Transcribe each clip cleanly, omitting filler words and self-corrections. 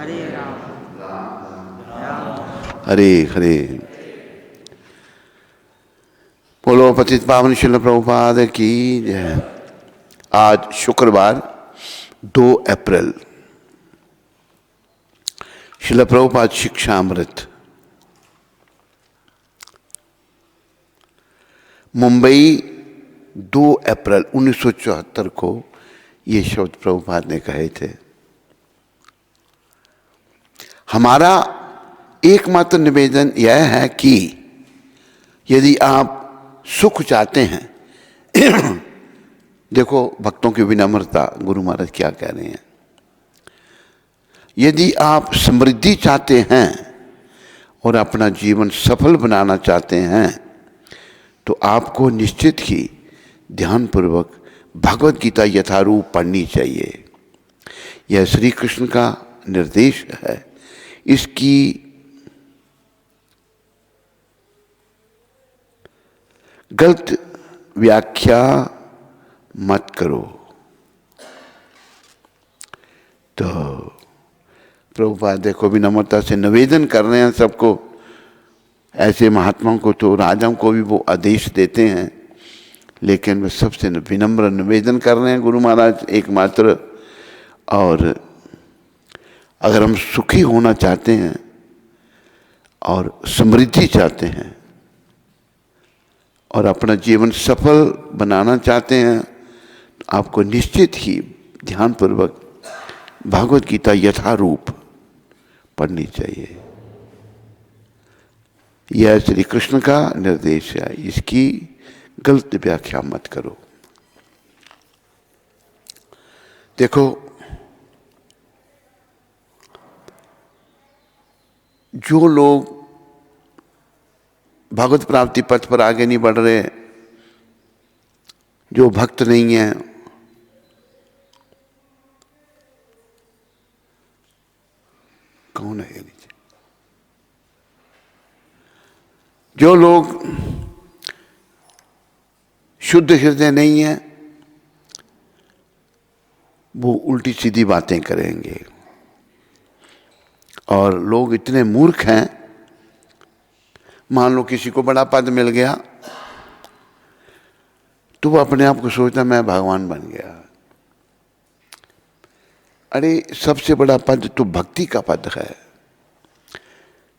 हरे राम राम। हरे हरे। बोलो पतित पावन श्रील प्रभुपाद की जय। आज शुक्रवार 2 अप्रैल श्रील प्रभुपाद शिक्षामृत। मुंबई 2 अप्रैल 1974 को ये शब्द प्रभुपाद ने कहे थे। हमारा एकमात्र निवेदन यह है कि यदि आप सुख चाहते हैं देखो भक्तों की विनम्रता, गुरु महाराज क्या कह रहे हैं। यदि आप समृद्धि चाहते हैं और अपना जीवन सफल बनाना चाहते हैं तो आपको निश्चित ही ध्यानपूर्वक भगवत गीता यथारूप पढ़नी चाहिए। यह श्री कृष्ण का निर्देश है। इसकी गलत व्याख्या मत करो। तो प्रभुपाद देखो विनम्रता से निवेदन कर रहे हैं सबको। ऐसे महात्माओं को तो राजाओं को भी वो आदेश देते हैं, लेकिन वे सबसे विनम्र निवेदन कर रहे हैं गुरु महाराज एकमात्र। और अगर हम सुखी होना चाहते हैं और समृद्धि चाहते हैं और अपना जीवन सफल बनाना चाहते हैं तो आपको निश्चित ही ध्यानपूर्वक भगवत गीता यथारूप पढ़नी चाहिए। यह श्री कृष्ण का निर्देश है। इसकी गलत व्याख्या मत करो। देखो जो लोग भगवत प्राप्ति पथ पर आगे नहीं बढ़ रहे, जो भक्त नहीं है, कौन है ये नीचे? जो लोग शुद्ध हृदय नहीं है वो उल्टी सीधी बातें करेंगे। और लोग इतने मूर्ख हैं, मान लो किसी को बड़ा पद मिल गया तो वो अपने आप को सोचता मैं भगवान बन गया। अरे सबसे बड़ा पद तो भक्ति का पद है।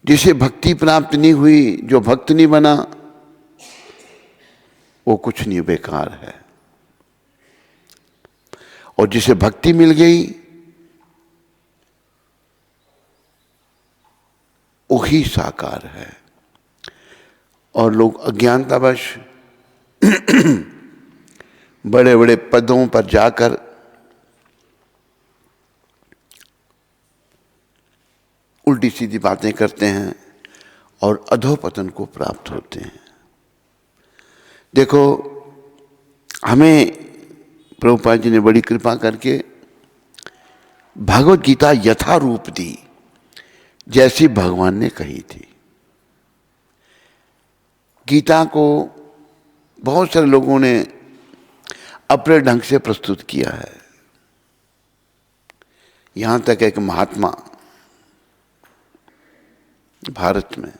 जिसे भक्ति प्राप्त नहीं हुई, जो भक्त नहीं बना, वो कुछ नहीं, बेकार है। और जिसे भक्ति मिल गई वही साकार है। और लोग अज्ञानतावश बड़े बड़े पदों पर जाकर उल्टी सीधी बातें करते हैं और अधोपतन को प्राप्त होते हैं। देखो हमें प्रभुपाद जी ने बड़ी कृपा करके भगवत गीता यथारूप दी, जैसी भगवान ने कही थी। गीता को बहुत सारे लोगों ने अपने ढंग से प्रस्तुत किया है। यहां तक एक महात्मा भारत में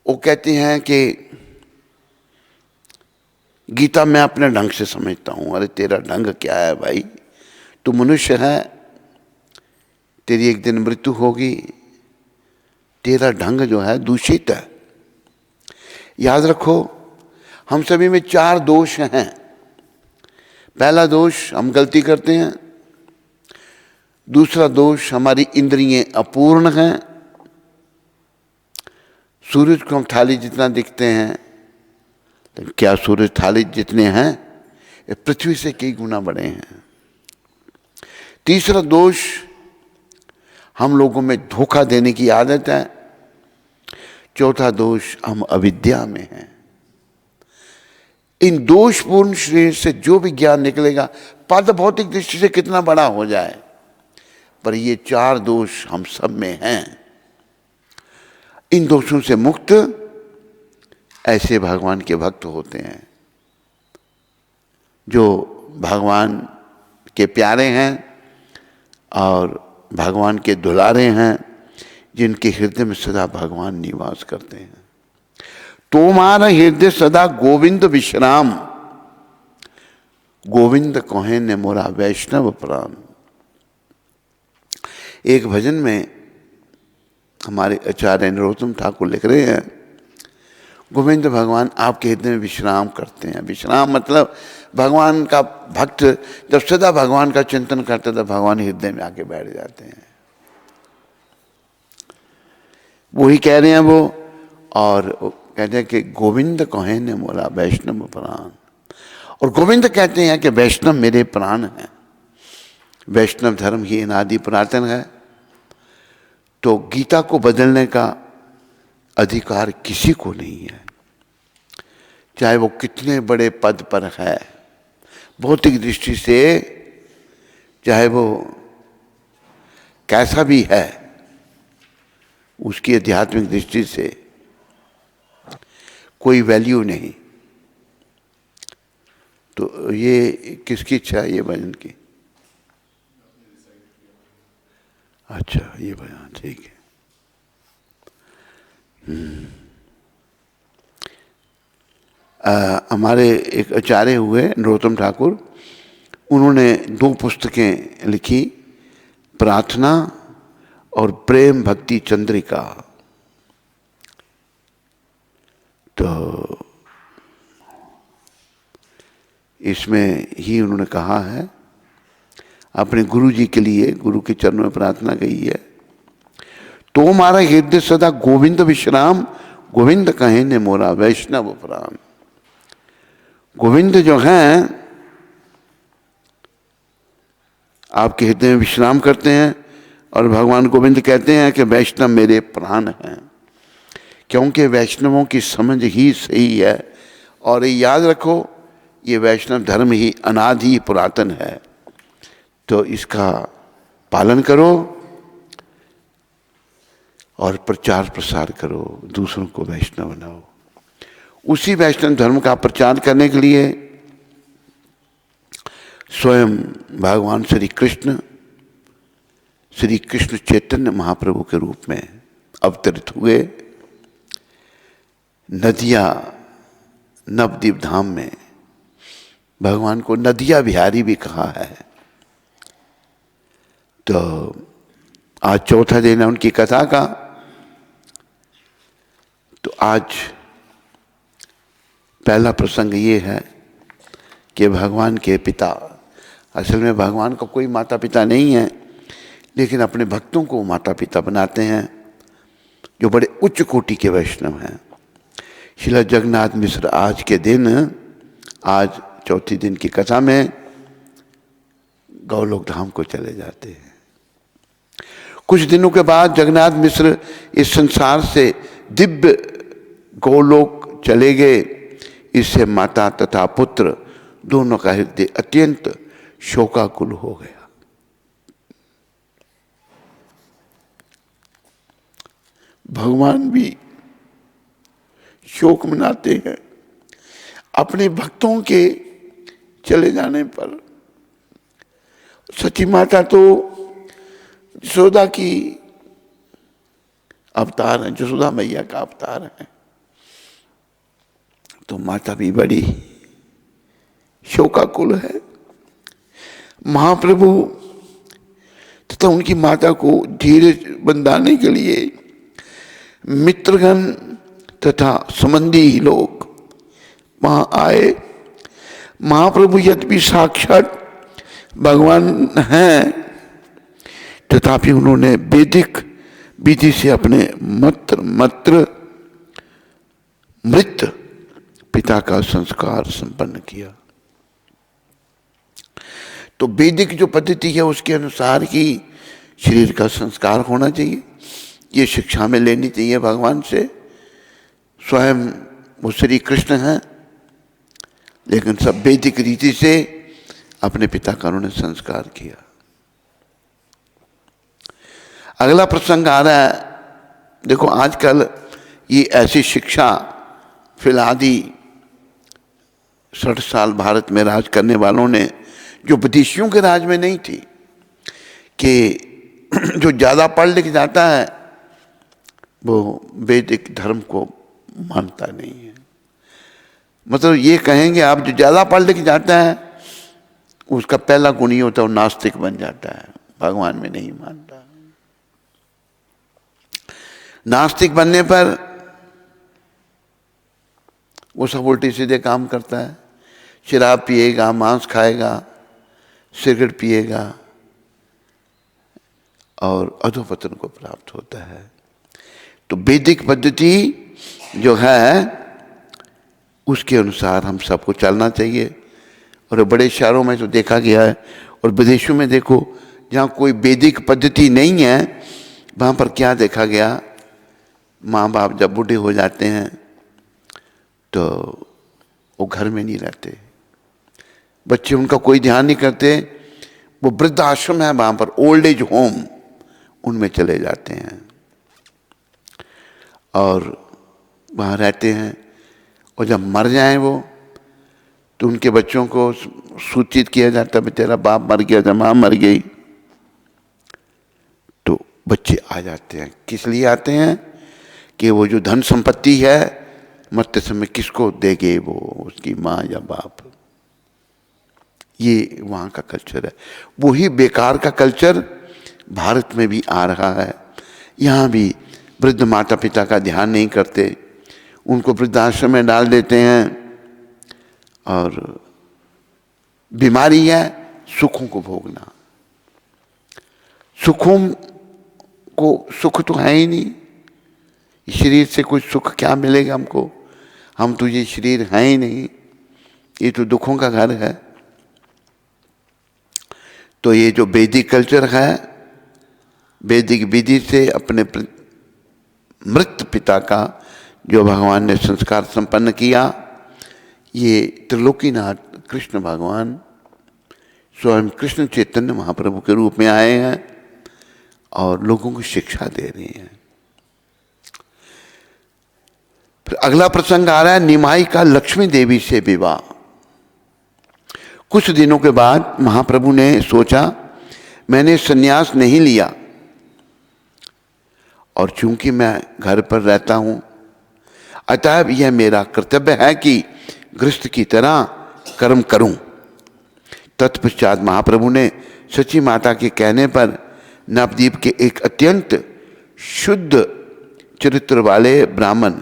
वो कहते हैं कि गीता मैं अपने ढंग से समझता हूं। अरे तेरा ढंग क्या है भाई? तू मनुष्य है, तेरी एक दिन मृत्यु होगी। तेरा ढंग जो है दूषित है। याद रखो हम सभी में 4 दोष हैं। पहला दोष हम गलती करते हैं। दूसरा दोष हमारी इंद्रियां अपूर्ण हैं। सूरज को हम थाली जितना दिखते हैं, तो क्या सूरज थाली जितने हैं ये पृथ्वी से कई गुना बड़े हैं। तीसरा दोष हम लोगों में धोखा देने की आदत है। चौथा दोष हम अविद्या में हैं। इन दोषपूर्ण शरीर से जो भी ज्ञान निकलेगा, पद भौतिक दृष्टि से कितना बड़ा हो जाए, पर ये 4 दोष हम सब में हैं। इन दोषों से मुक्त ऐसे भगवान के भक्त होते हैं जो भगवान के प्यारे हैं और भगवान के दुलारे हैं, जिनके हृदय में सदा भगवान निवास करते हैं। तुम्हारा हृदय सदा गोविंद विश्राम, गोविंद कहे ने मोरा वैष्णव प्राण। एक भजन में हमारे आचार्य नरोत्तम ठाकुर लिख रहे हैं, गोविंद भगवान आपके हृदय में विश्राम करते हैं। विश्राम मतलब भगवान का भक्त जब सदा भगवान का चिंतन करते तब भगवान हृदय में आके बैठ जाते हैं। वही कह रहे हैं वो, और कहते हैं कि गोविंद कहे ने मोरा वैष्णव प्राण। और गोविंद कहते हैं कि वैष्णव मेरे प्राण हैं। वैष्णव धर्म ही अनादि पुरातन है, तो गीता को बदलने का अधिकार किसी को नहीं है, चाहे वो कितने बड़े पद पर है, भौतिक दृष्टि से चाहे वो कैसा भी है, उसकी आध्यात्मिक दृष्टि से कोई वैल्यू नहीं। तो ये किसकी इच्छा है ये भजन की? अच्छा, ये भजन ठीक है। हमारे एक आचार्य हुए नरोत्तम ठाकुर, उन्होंने 2 पुस्तकें लिखी, प्रार्थना और प्रेम भक्ति चंद्रिका। तो इसमें ही उन्होंने कहा है, अपने गुरु जी के लिए गुरु के चरणों में प्रार्थना कही है, तो हमारा हृदय सदा गोविंद विश्राम, गोविंद कहे ने मोरा वैष्णव प्राण। गोविंद जो हैं आपके हृदय में विश्राम करते हैं, और भगवान गोविंद कहते हैं कि वैष्णव मेरे प्राण हैं, क्योंकि वैष्णवों की समझ ही सही है। और ये याद रखो, ये वैष्णव धर्म ही अनादि पुरातन है, तो इसका पालन करो और प्रचार प्रसार करो, दूसरों को वैष्णव बनाओ। उसी वैष्णव धर्म का प्रचार करने के लिए स्वयं भगवान श्री कृष्ण चैतन्य महाप्रभु के रूप में अवतरित हुए। नदिया नवद्वीप धाम में भगवान को नदिया बिहारी भी कहा है। तो आज चौथा दिन है उनकी कथा का। तो आज पहला प्रसंग ये है कि भगवान के पिता, असल में भगवान का कोई माता पिता नहीं है, लेकिन अपने भक्तों को माता पिता बनाते हैं, जो बड़े उच्च कोटि के वैष्णव हैं। श्रील जगन्नाथ मिश्र आज के दिन, आज चौथी दिन की कथा में गौलोक धाम को चले जाते हैं। कुछ दिनों के बाद जगन्नाथ मिश्र इस संसार से दिव्य गौलोक चले गए। इससे माता तथा पुत्र दोनों का हृदय अत्यंत शोकाकुल हो गया। भगवान भी शोक मनाते हैं अपने भक्तों के चले जाने पर। सची माता तो यशोदा की अवतार है, यशोदा मैया का अवतार है, तो माता भी बड़ी शोकाकुल है। महाप्रभु तथा उनकी माता को धीरज बंधाने के लिए मित्रगण तथा संबंधी लोग वहां आए। महाप्रभु यद्यपि साक्षात भगवान हैं, तथापि उन्होंने वैदिक विधि से अपने मृत पिता का संस्कार संपन्न किया। तो वैदिक जो पद्धति है उसके अनुसार ही शरीर का संस्कार होना चाहिए, ये शिक्षा में लेनी चाहिए भगवान से। स्वयं वो श्री कृष्ण हैं, लेकिन सब वैदिक रीति से अपने पिता का उन्होंने संस्कार किया। अगला प्रसंग आ रहा है। देखो आजकल ये ऐसी शिक्षा फिलहादी 60 साल भारत में राज करने वालों ने, जो विदेशियों के राज में नहीं थी, कि जो ज़्यादा पढ़ लिख जाता है वो वैदिक धर्म को मानता नहीं है। मतलब ये कहेंगे आप, जो ज़्यादा पढ़ लिख जाता है उसका पहला गुण ये होता है वो नास्तिक बन जाता है, भगवान में नहीं मानता। नास्तिक बनने पर वो सब उल्टे सीधे काम करता है, शराब पिएगा, मांस खाएगा, सिगरेट पिएगा और अधोपतन को प्राप्त होता है। तो वैदिक पद्धति जो है उसके अनुसार हम सबको चलना चाहिए। और बड़े शहरों में तो देखा गया है, और विदेशों में देखो जहाँ कोई वैदिक पद्धति नहीं है वहाँ पर क्या देखा गया, माँ बाप जब बूढ़े हो जाते हैं तो वो घर में नहीं रहते, बच्चे उनका कोई ध्यान नहीं करते, वो वृद्ध आश्रम है वहाँ पर, ओल्ड एज होम, उनमें चले जाते हैं और वहाँ रहते हैं। और जब मर जाएं वो तो उनके बच्चों को सूचित किया जाता है तेरा बाप मर गया, जब माँ मर गई। तो बच्चे आ जाते हैं, किस लिए आते हैं कि वो जो धन संपत्ति है मरते समय किसको देंगे, वो उसकी माँ या बाप। ये वहाँ का कल्चर है। वही बेकार का कल्चर भारत में भी आ रहा है। यहाँ भी वृद्ध माता पिता का ध्यान नहीं करते, उनको वृद्धाश्रम में डाल देते हैं और बीमारी है सुखों को भोगना। सुखों को सुख तो है ही नहीं, शरीर से कुछ सुख क्या मिलेगा हमको, हम तो ये शरीर है ही नहीं, ये तो दुखों का घर है। तो ये जो वैदिक कल्चर है, वैदिक विधि से अपने मृत पिता का जो भगवान ने संस्कार संपन्न किया, ये त्रिलोकीनाथ कृष्ण भगवान स्वयं कृष्ण चैतन्य महाप्रभु के रूप में आए हैं और लोगों को शिक्षा दे रहे हैं। फिर अगला प्रसंग आ रहा है निमाई का लक्ष्मी देवी से विवाह। कुछ दिनों के बाद महाप्रभु ने सोचा मैंने संन्यास नहीं लिया और चूंकि मैं घर पर रहता हूं, अतः यह मेरा कर्तव्य है कि गृहस्थ की तरह कर्म करूं। तत्पश्चात महाप्रभु ने सची माता के कहने पर नवद्वीप के एक अत्यंत शुद्ध चरित्र वाले ब्राह्मण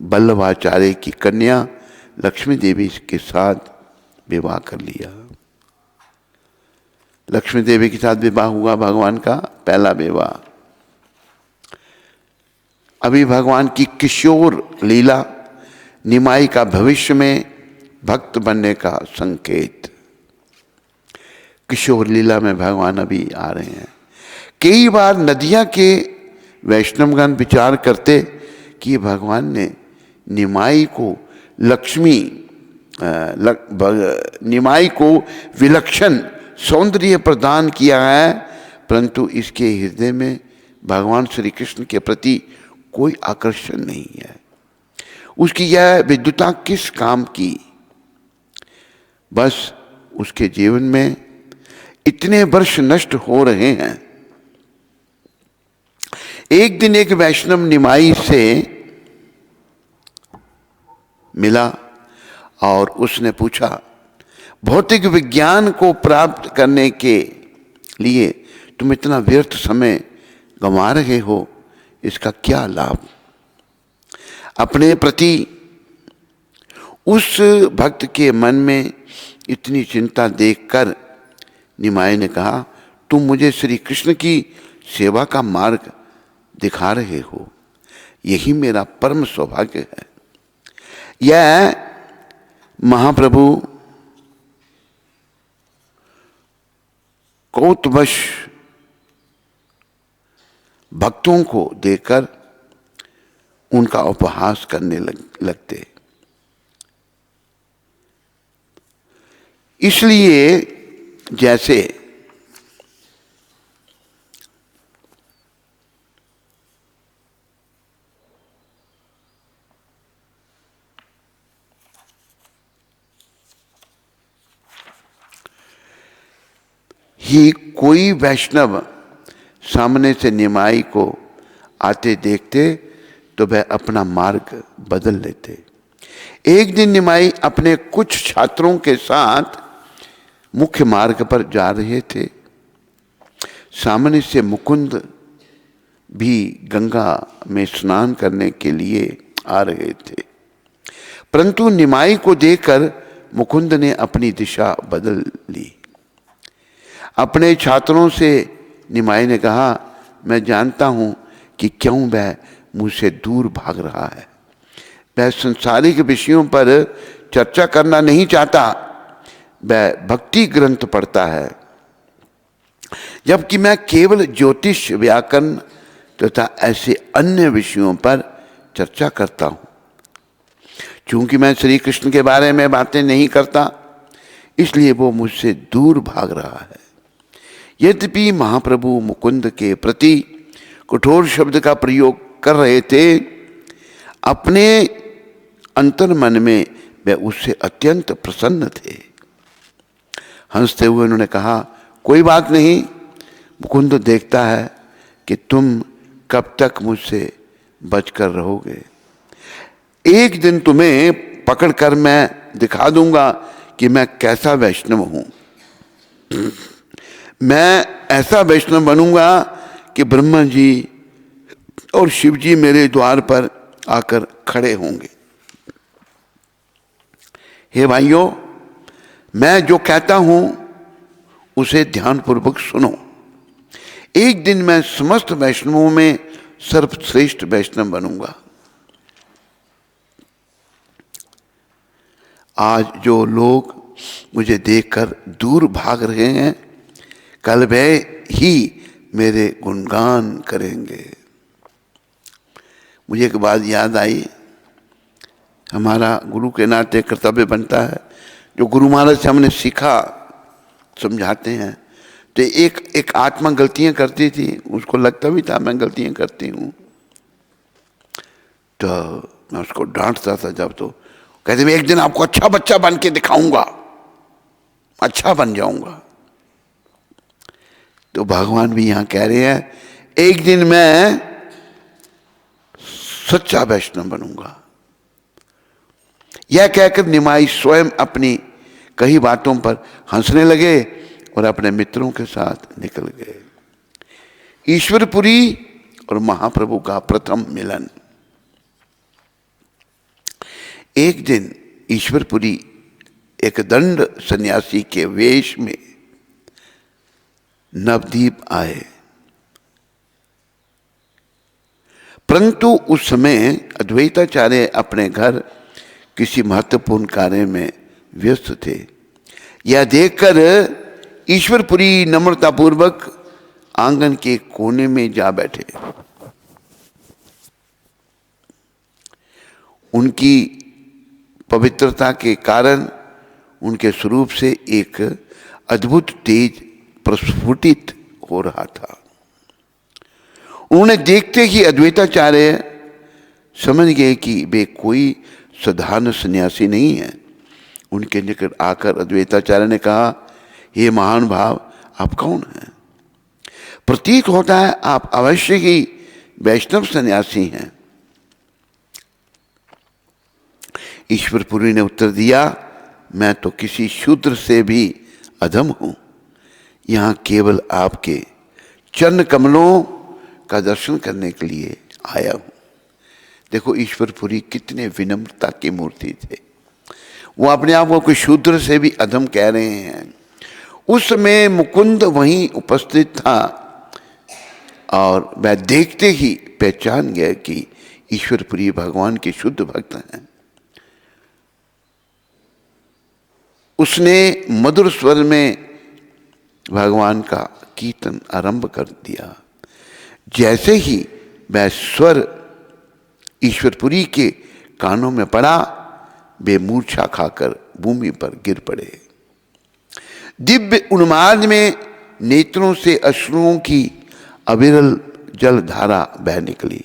बल्लभाचार्य की कन्या लक्ष्मी देवी के साथ विवाह कर लिया। लक्ष्मी देवी के साथ विवाह हुआ भगवान का पहला विवाह। अभी भगवान की किशोर लीला निमाई का भविष्य में भक्त बनने का संकेत। किशोर लीला में भगवान अभी आ रहे हैं। कई बार नदिया के वैष्णवगण विचार करते कि भगवान ने निमाई को निमाई को विलक्षण सौंदर्य प्रदान किया है, परंतु इसके हृदय में भगवान श्री कृष्ण के प्रति कोई आकर्षण नहीं है। उसकी यह विद्वता किस काम की। बस उसके जीवन में इतने वर्ष नष्ट हो रहे हैं। एक दिन एक वैष्णव निमाई से मिला और उसने पूछा भौतिक विज्ञान को प्राप्त करने के लिए तुम इतना व्यर्थ समय गंवा रहे हो, इसका क्या लाभ। अपने प्रति उस भक्त के मन में इतनी चिंता देखकर निमाई ने कहा तुम मुझे श्री कृष्ण की सेवा का मार्ग दिखा रहे हो, यही मेरा परम सौभाग्य है। यह महाप्रभु कौतुकवश भक्तों को देखकर उनका उपहास करने लगते। इसलिए जैसे ही कोई वैष्णव सामने से निमाई को आते देखते तो वह अपना मार्ग बदल लेते। एक दिन निमाई अपने कुछ छात्रों के साथ मुख्य मार्ग पर जा रहे थे। सामने से मुकुंद भी गंगा में स्नान करने के लिए आ रहे थे, परंतु निमाई को देखकर मुकुंद ने अपनी दिशा बदल ली। अपने छात्रों से निमाई ने कहा, मैं जानता हूं कि क्यों वह मुझसे दूर भाग रहा है। वह संसारिक विषयों पर चर्चा करना नहीं चाहता, वह भक्ति ग्रंथ पढ़ता है, जबकि मैं केवल ज्योतिष, व्याकरण तथा ऐसे अन्य विषयों पर चर्चा करता हूं। चूंकि मैं श्री कृष्ण के बारे में बातें नहीं करता, इसलिए वो मुझसे दूर भाग रहा है। यद्यपि महाप्रभु मुकुंद के प्रति कठोर शब्द का प्रयोग कर रहे थे, अपने अंतर मन में वे उससे अत्यंत प्रसन्न थे। हंसते हुए उन्होंने कहा, कोई बात नहीं, मुकुंद देखता है कि तुम कब तक मुझसे बचकर रहोगे। एक दिन तुम्हें पकड़कर मैं दिखा दूंगा कि मैं कैसा वैष्णव हूं। मैं ऐसा वैष्णव बनूंगा कि ब्रह्मा जी और शिव जी मेरे द्वार पर आकर खड़े होंगे। हे भाइयों, मैं जो कहता हूं उसे ध्यानपूर्वक सुनो। एक दिन मैं समस्त वैष्णवों में सर्वश्रेष्ठ वैष्णव बनूंगा। आज जो लोग मुझे देखकर दूर भाग रहे हैं, कल वे ही मेरे गुणगान करेंगे। मुझे एक बात याद आई, हमारा गुरु के नाते कर्तव्य बनता है, जो गुरु महाराज से हमने सीखा समझाते हैं। तो एक आत्मा गलतियां करती थी, उसको लगता भी था मैं गलतियां करती हूँ, तो मैं उसको डांटता था। जब तो कहते मैं एक दिन आपको अच्छा बच्चा बन के दिखाऊंगा, अच्छा बन जाऊंगा। तो भगवान भी यहां कह रहे हैं, एक दिन मैं सच्चा वैष्णव बनूंगा। यह कहकर निमाई स्वयं अपनी कई बातों पर हंसने लगे और अपने मित्रों के साथ निकल गए। ईश्वरपुरी और महाप्रभु का प्रथम मिलन। एक दिन ईश्वरपुरी एक दंड सन्यासी के वेश में नवदीप आए, परंतु उस समय अद्वैताचार्य अपने घर किसी महत्वपूर्ण कार्य में व्यस्त थे। यह देखकर ईश्वरपुरी नम्रतापूर्वक आंगन के कोने में जा बैठे। उनकी पवित्रता के कारण उनके स्वरूप से एक अद्भुत तेज प्रस्फुटित हो रहा था। उन्होंने देखते ही अद्वैताचार्य समझ गए कि वे कोई साधारण सन्यासी नहीं है। उनके निकट आकर अद्वैताचार्य ने कहा, हे महान भाव, आप कौन हैं? प्रतीत होता है आप अवश्य ही वैष्णव सन्यासी हैं। ईश्वरपुरी ने उत्तर दिया, मैं तो किसी शूद्र से भी अधम हूं। यहां केवल आपके चरण कमलों का दर्शन करने के लिए आया हूं। देखो ईश्वरपुरी कितने विनम्रता की मूर्ति थे। वो अपने आप को कोई शूद्र से भी अधम कह रहे हैं। उस समय मुकुंद वहीं उपस्थित था और वह देखते ही पहचान गया कि ईश्वरपुरी भगवान के शुद्ध भक्त हैं। उसने मधुर स्वर में भगवान का कीर्तन आरंभ कर दिया। जैसे ही वह स्वर ईश्वरपुरी के कानों में पड़ा, वे मूर्छा खाकर भूमि पर गिर पड़े। दिव्य उन्माद में नेत्रों से अश्रुओं की अविरल जलधारा बह निकली।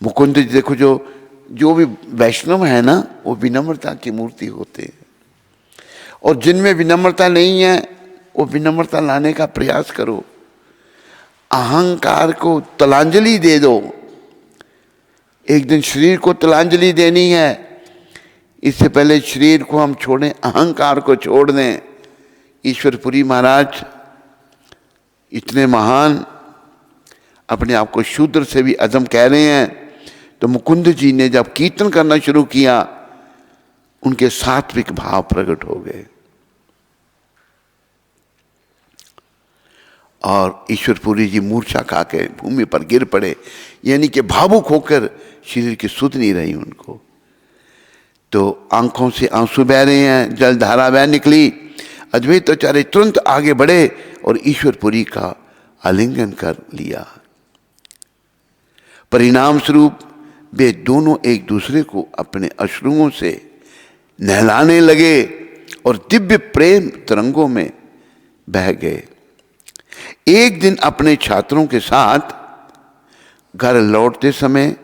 मुकुंद जी देखो, जो भी वैष्णव है ना, वो विनम्रता की मूर्ति होते हैं, और जिनमें विनम्रता नहीं है वो विनम्रता लाने का प्रयास करो। अहंकार को तिलांजलि दे दो। एक दिन शरीर को तिलांजलि देनी है, इससे पहले शरीर को हम छोड़ें, अहंकार को छोड़ दें। ईश्वरपुरी महाराज इतने महान, अपने आप को शूद्र से भी अधम कह रहे हैं। तो मुकुंद जी ने जब कीर्तन करना शुरू किया, उनके सात्विक भाव प्रकट हो गए और ईश्वरपुरी जी मूर्छा खा के भूमि पर गिर पड़े, यानी कि भावुक होकर शरीर की सुध नहीं रही उनको। तो आंखों से आंसू बह रहे हैं, जलधारा बह निकली। अद्वैत आचार्य तुरंत आगे बढ़े और ईश्वरपुरी का आलिंगन कर लिया। परिणाम स्वरूप वे दोनों एक दूसरे को अपने अश्रुओं से नहलाने लगे और दिव्य प्रेम तरंगों में बह गए। एक दिन अपने छात्रों के साथ घर लौटते समय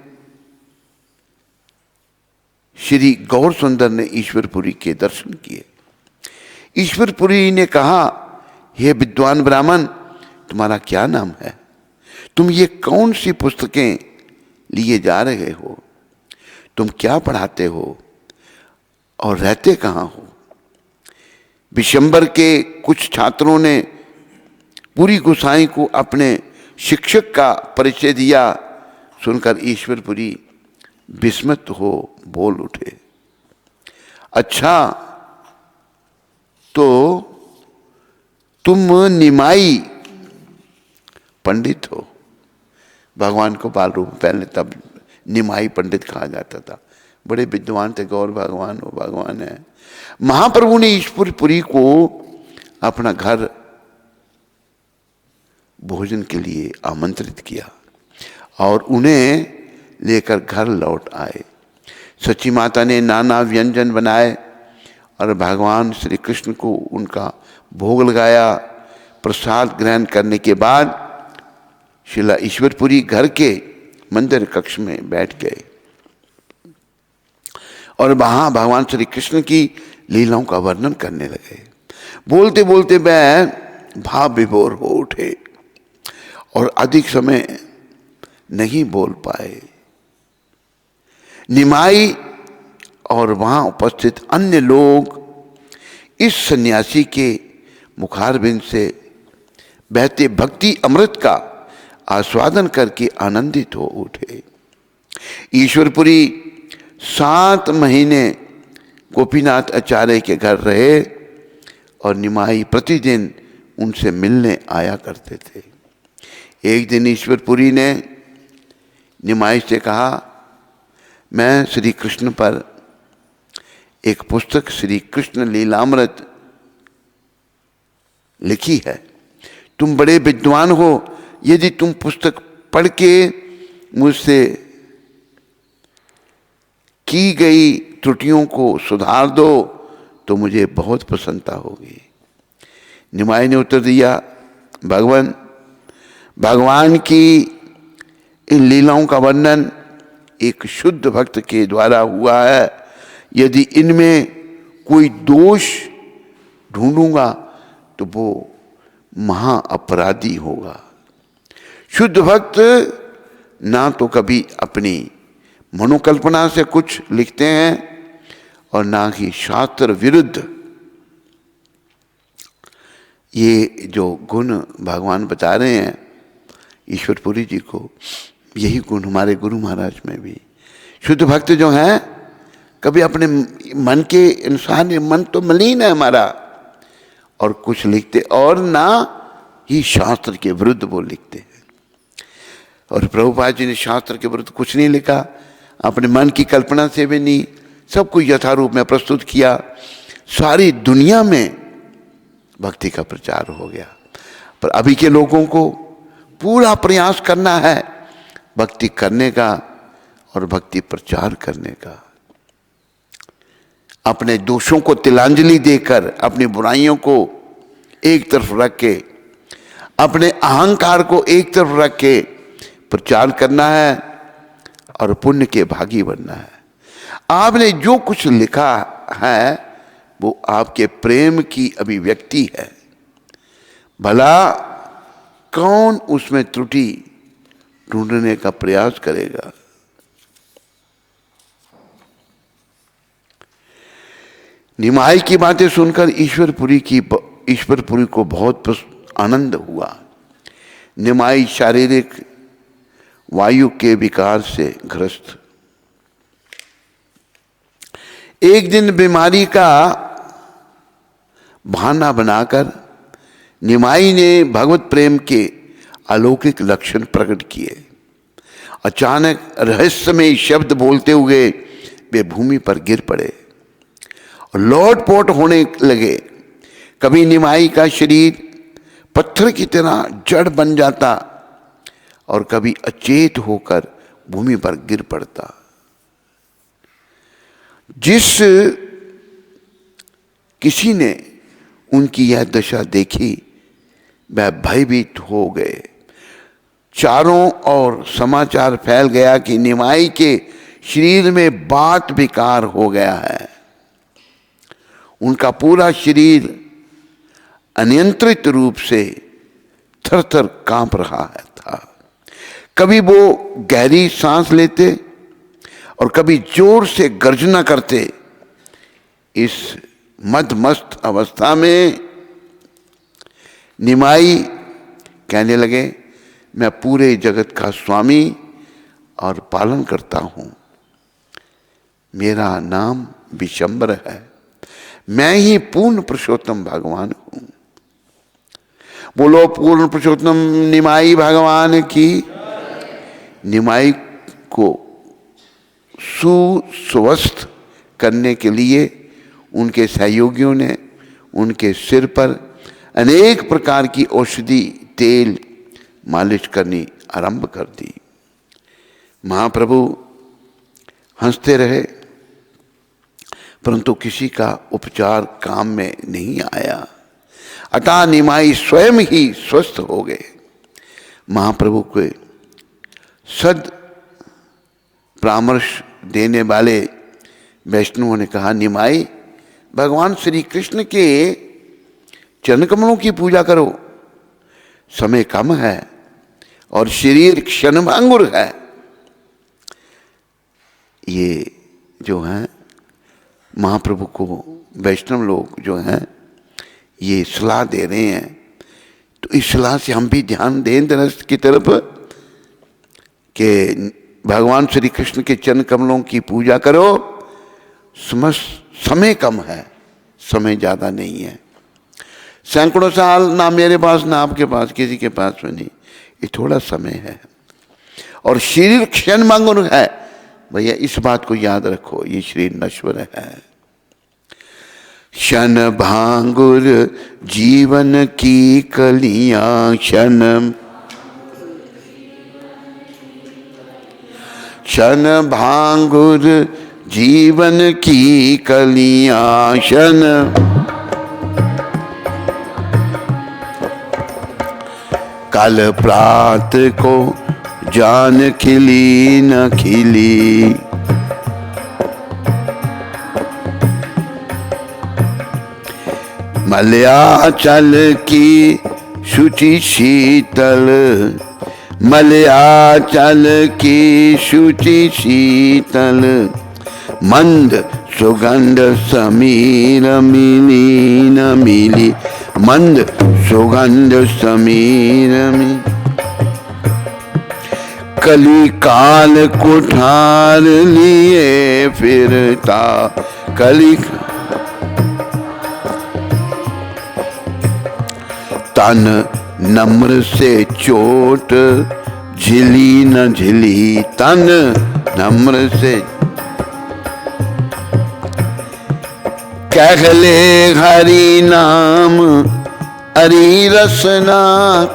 श्री गौर सुंदर ने ईश्वरपुरी के दर्शन किए। ईश्वरपुरी ने कहा, हे विद्वान ब्राह्मण, तुम्हारा क्या नाम है? तुम ये कौन सी पुस्तकें लिए जा रहे हो? तुम क्या पढ़ाते हो और रहते कहाँ हो? विशंबर के कुछ छात्रों ने पुरी गोसाई को अपने शिक्षक का परिचय दिया। सुनकर ईश्वरपुरी विस्मित हो बोल उठे, अच्छा तो तुम निमाई पंडित हो। भगवान को बाल रूप पहले तब निमाई पंडित कहा जाता था। बड़े विद्वान थे, गौर भगवान हो, भगवान है। महाप्रभु ने ईश्वरपुरी को अपना घर भोजन के लिए आमंत्रित किया और उन्हें लेकर घर लौट आए। सची माता ने नाना व्यंजन बनाए और भगवान श्री कृष्ण को उनका भोग लगाया। प्रसाद ग्रहण करने के बाद श्रीला ईश्वरपुरी घर के मंदिर कक्ष में बैठ गए और वहां भगवान श्री कृष्ण की लीलाओं का वर्णन करने लगे। बोलते बोलते वह भाव विभोर हो उठे और अधिक समय नहीं बोल पाए। निमाई और वहां उपस्थित अन्य लोग इस सन्यासी के मुखारबिंद से बहते भक्ति अमृत का आस्वादन करके आनंदित हो उठे। ईश्वरपुरी 7 महीने गोपीनाथ आचार्य के घर रहे और निमाई प्रतिदिन उनसे मिलने आया करते थे। एक दिन ईश्वरपुरी ने निमाई से कहा, मैं श्री कृष्ण पर एक पुस्तक श्री कृष्ण लीलामृत लिखी है। तुम बड़े विद्वान हो, यदि तुम पुस्तक पढ़ के मुझसे की गई त्रुटियों को सुधार दो तो मुझे बहुत प्रसन्नता होगी। निमाई ने उत्तर दिया, भगवान की इन लीलाओं का वर्णन एक शुद्ध भक्त के द्वारा हुआ है। यदि इनमें कोई दोष ढूंढूंगा तो वो महा अपराधी होगा। शुद्ध भक्त ना तो कभी अपनी मनोकल्पना से कुछ लिखते हैं और ना ही शास्त्र विरुद्ध। ये जो गुण भगवान बता रहे हैं ईश्वरपुरी जी को, यही गुण हमारे गुरु महाराज में भी। शुद्ध भक्त जो हैं कभी अपने मन के इंसान, मन तो मलिन है हमारा, और कुछ लिखते और ना ही शास्त्र के विरुद्ध वो लिखते हैं। और प्रभुपाद जी ने शास्त्र के विरुद्ध कुछ नहीं लिखा, अपने मन की कल्पना से भी नहीं, सब कुछ यथारूप में प्रस्तुत किया। सारी दुनिया में भक्ति का प्रचार हो गया। पर अभी के लोगों को पूरा प्रयास करना है भक्ति करने का और भक्ति प्रचार करने का। अपने दोषों को तिलांजलि देकर, अपनी बुराइयों को एक तरफ रख के, अपने अहंकार को एक तरफ रख के प्रचार करना है और पुण्य के भागी बनना है। आपने जो कुछ लिखा है वो आपके प्रेम की अभिव्यक्ति है। भला कौन उसमें त्रुटि ढूंढने का प्रयास करेगा? निमाई की बातें सुनकर ईश्वरपुरी को बहुत आनंद हुआ। निमाई शारीरिक वायु के विकार से ग्रस्त। एक दिन बीमारी का बहाना बनाकर निमाई ने भगवत प्रेम के अलौकिक लक्षण प्रकट किए। अचानक रहस्यमय शब्द बोलते हुए वे भूमि पर गिर पड़े और लोटपोट होने लगे। कभी निमाई का शरीर पत्थर की तरह जड़ बन जाता और कभी अचेत होकर भूमि पर गिर पड़ता। जिस किसी ने उनकी यह दशा देखी वह भयभीत हो गए। चारों ओर समाचार फैल गया कि निमाई के शरीर में वात विकार हो गया है। उनका पूरा शरीर अनियंत्रित रूप से थर-थर कांप रहा था। कभी वो गहरी सांस लेते और कभी जोर से गर्जना करते। इस मदमस्त अवस्था में निमाई कहने लगे, मैं पूरे जगत का स्वामी और पालन करता हूं। मेरा नाम विशंबर है। मैं ही पूर्ण पुरुषोत्तम भगवान हूं। बोलो पूर्ण पुरुषोत्तम निमाई भगवान की। निमाई को सुस्वस्थ करने के लिए उनके सहयोगियों ने उनके सिर पर अनेक प्रकार की औषधि तेल मालिश करनी आरंभ कर दी। महाप्रभु हंसते रहे, परंतु किसी का उपचार काम में नहीं आया। अतः निमाई स्वयं ही स्वस्थ हो गए। महाप्रभु के सद परामर्श देने वाले वैष्णवों ने कहा, निमाई भगवान श्री कृष्ण के चरण कमलों की पूजा करो। समय कम है और शरीर क्षणभंगुर है। ये जो है महाप्रभु को वैष्णव लोग जो हैं ये सलाह दे रहे हैं, तो इस सलाह से हम भी ध्यान दें दरअसल की तरफ कि भगवान श्री कृष्ण के चरण कमलों की पूजा करो। समय कम है, समय ज़्यादा नहीं है। सैकड़ों साल ना मेरे पास ना आपके पास किसी के पास में नहीं, ये थोड़ा समय है और शरीर क्षणभंगुर है। भैया इस बात को याद रखो, ये शरीर नश्वर है। क्षण भांगुर जीवन की कलियां, क्षण भांगुर जीवन की कलियां, क्षण कल प्रात को जान खिली न खिली। मलयाचल की शुचि शीतल, मलयाचल की शुचि शीतल, मंद सुगंध समीर मिली न मिली, मंद सुगंध समीर मिली। कली काल कुठार लिए फिरता, कली तन नम्र से चोट झिली न झिली, तन नम्र से कहले हरि नाम हरि रसना,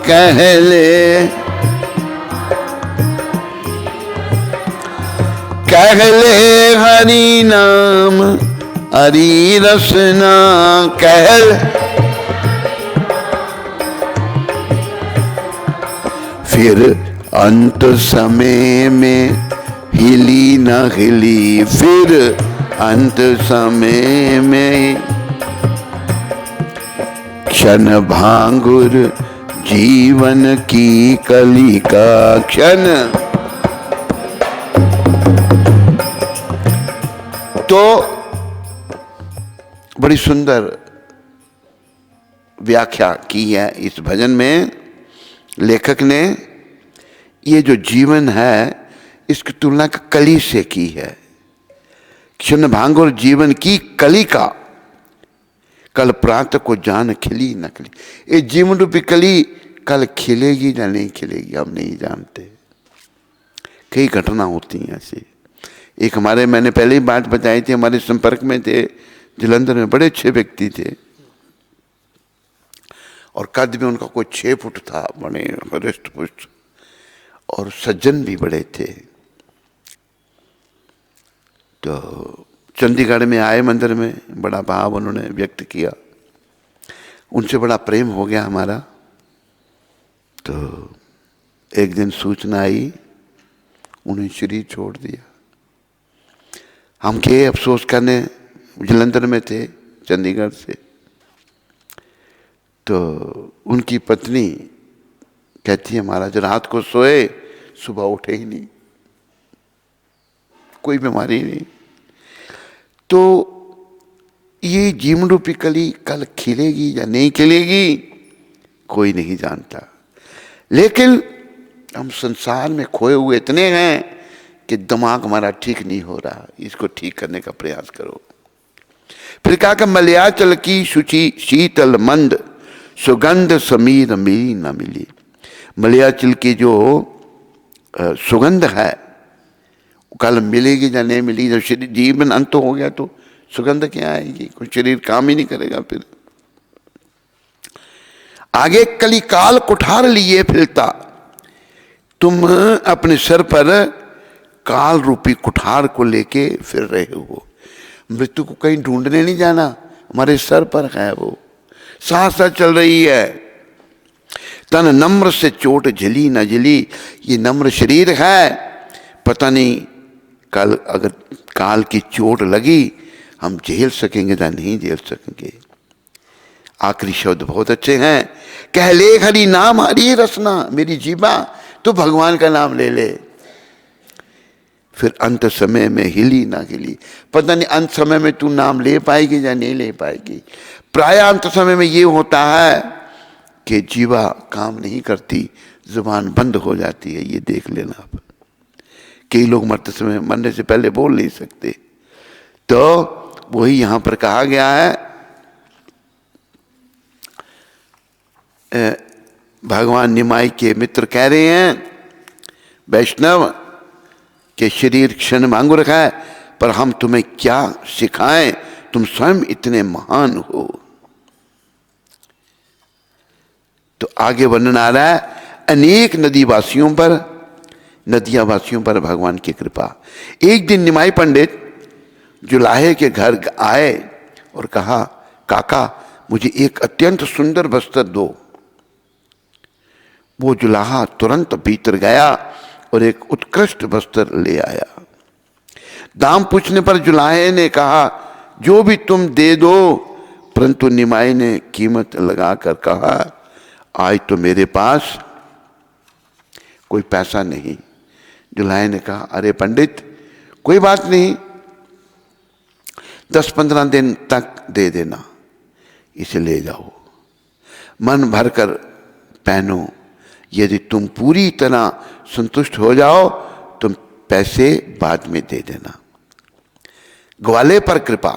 कहले हरि नाम हरि रसना, फिर अंत समय में हिली न हिली, फिर अंत समय में क्षण भांगुर जीवन की कली का क्षण। तो बड़ी सुंदर व्याख्या की है इस भजन में लेखक ने। ये जो जीवन है इसकी तुलना कली से की है। क्षण भांगुर जीवन की कली का, कल प्रातः को जान खिली न खिली। ये जीवन रूपी कली कल खिलेगी या नहीं खिलेगी हम नहीं जानते। कई घटना होती हैं ऐसी। एक हमारे, मैंने पहले ही बात बताई थी, हमारे संपर्क में थे जलंधर में, बड़े अच्छे व्यक्ति थे और कद में उनका कोई 6 फुट था, बड़े हृष्ट पुष्ट और सज्जन भी बड़े थे। तो चंडीगढ़ में आए मंदिर में, बड़ा भाव उन्होंने व्यक्त किया, उनसे बड़ा प्रेम हो गया हमारा। तो एक दिन सूचना आई उन्हें शरीर छोड़ दिया। हम के अफसोस करने, जलंधर में थे चंडीगढ़ से। तो उनकी पत्नी कहती है महाराज रात को सोए सुबह उठे ही नहीं, कोई बीमारी नहीं। तो ये जीवन रूपी कली कल खिलेगी या नहीं खिलेगी कोई नहीं जानता। लेकिन हम संसार में खोए हुए इतने हैं कि दिमाग हमारा ठीक नहीं हो रहा, इसको ठीक करने का प्रयास करो। फिर कहा कि मलयाचल की शुचि शीतल मंद सुगंध समीर मिली न मिली। मलयाचल की जो सुगंध है कल मिलेगी या नहीं मिलेगी। जब शरीर जीवन अंत हो गया तो सुगंध क्या आएगी, कोई शरीर काम ही नहीं करेगा। फिर आगे कलिकाल कुठार लिए फिरता, तुम अपने सर पर काल रूपी कुठार को लेके फिर रहे हो। मृत्यु को कहीं ढूंढने नहीं जाना, हमारे सर पर है वो, साथ साथ चल रही है। तन नम्र से चोट झली न झली, ये नम्र शरीर है, पता नहीं कल अगर काल की चोट लगी हम झेल सकेंगे या नहीं झेल सकेंगे। आखिरी शब्द बहुत अच्छे हैं, कह ले हरि नाम हरि रसना, मेरी जीवा तो भगवान का नाम ले ले। फिर अंत समय में हिली ना हिली, पता नहीं अंत समय में तू नाम ले पाएगी या नहीं ले पाएगी। प्राय अंत समय में ये होता है कि जीवा काम नहीं करती, जुबान बंद हो जाती है। ये देख लेना आप, कई लोग मरते समय, मरने से पहले बोल नहीं सकते। तो वही यहां पर कहा गया है, भगवान निमाई के मित्र कह रहे हैं वैष्णव के शरीर क्षण मांगू रखा है, पर हम तुम्हें क्या सिखाएं, तुम स्वयं इतने महान हो। तो आगे वर्णन आ रहा है, अनेक नदीवासियों पर, नदिया वासियों पर भगवान की कृपा। एक दिन निमाई पंडित जुलाहे के घर आए और कहा, काका मुझे एक अत्यंत सुंदर वस्त्र दो। वो जुलाहा तुरंत भीतर गया और एक उत्कृष्ट वस्त्र ले आया। दाम पूछने पर जुलाहे ने कहा, जो भी तुम दे दो। परंतु निमाई ने कीमत लगाकर कहा, आज तो मेरे पास कोई पैसा नहीं। जुलाहे ने कहा, अरे पंडित कोई बात नहीं, 10-15 दिन तक दे देना, इसे ले जाओ, मन भरकर पहनो। यदि तुम पूरी तरह संतुष्ट हो जाओ तुम पैसे बाद में दे देना। ग्वाले पर कृपा।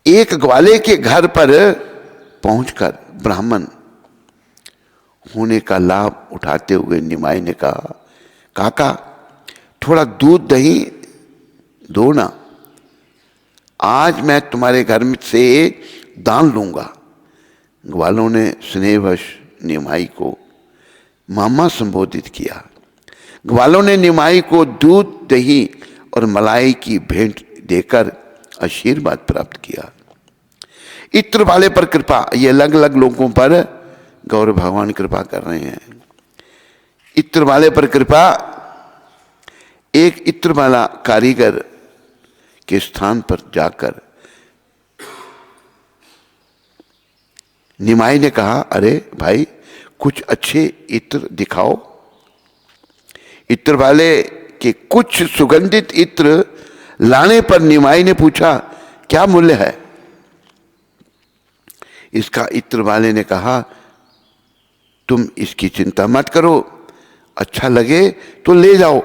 एक ग्वाले के घर पर पहुंचकर ब्राह्मण होने का लाभ उठाते हुए निमाई ने कहा, काका थोड़ा दूध दही दो ना, आज मैं तुम्हारे घर में से दान लूंगा। ग्वालों ने स्नेहवश निमाई को मामा संबोधित किया। ग्वालों ने निमाई को दूध दही और मलाई की भेंट देकर आशीर्वाद प्राप्त किया। इत्र वाले पर कृपा, ये अलग अलग लोगों पर गौर भगवान कृपा कर रहे हैं। इत्र वाले पर कृपा, एक इत्र वाला कारीगर के स्थान पर जाकर निमाई ने कहा, अरे भाई कुछ अच्छे इत्र दिखाओ। इत्र वाले के कुछ सुगंधित इत्र लाने पर निमाई ने पूछा, क्या मूल्य है? इसका इत्र वाले ने कहा, तुम इसकी चिंता मत करो, अच्छा लगे तो ले जाओ,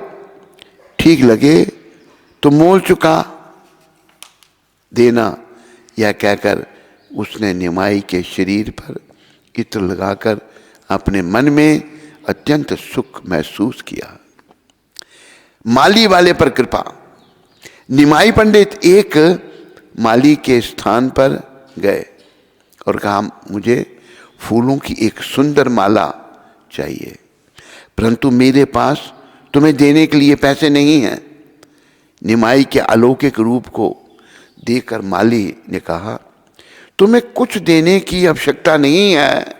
ठीक लगे तो मोल चुका देना। यह कहकर उसने निमाई के शरीर पर इत्र लगाकर अपने मन में अत्यंत सुख महसूस किया। माली वाले पर कृपा। निमाई पंडित एक माली के स्थान पर गए और कहा, मुझे फूलों की एक सुंदर माला चाहिए, परंतु मेरे पास तुम्हें देने के लिए पैसे नहीं हैं। निमाई के अलौकिक रूप को देखकर माली ने कहा, तुम्हें कुछ देने की आवश्यकता नहीं है,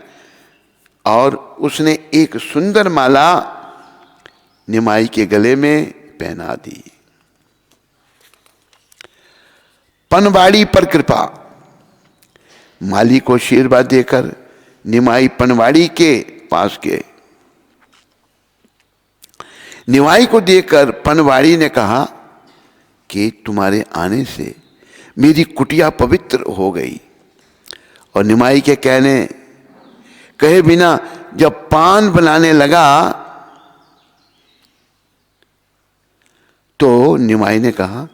और उसने एक सुंदर माला निमाई के गले में पहना दी। पनवाड़ी पर कृपा। माली को आशीर्वाद देकर निमाई पनवाड़ी के पास गए। निमाई को देखकर पनवाड़ी ने कहा कि तुम्हारे आने से मेरी कुटिया पवित्र हो गई। और निमाई के कहे बिना जब पान बनाने लगा तो निमाई ने कहा,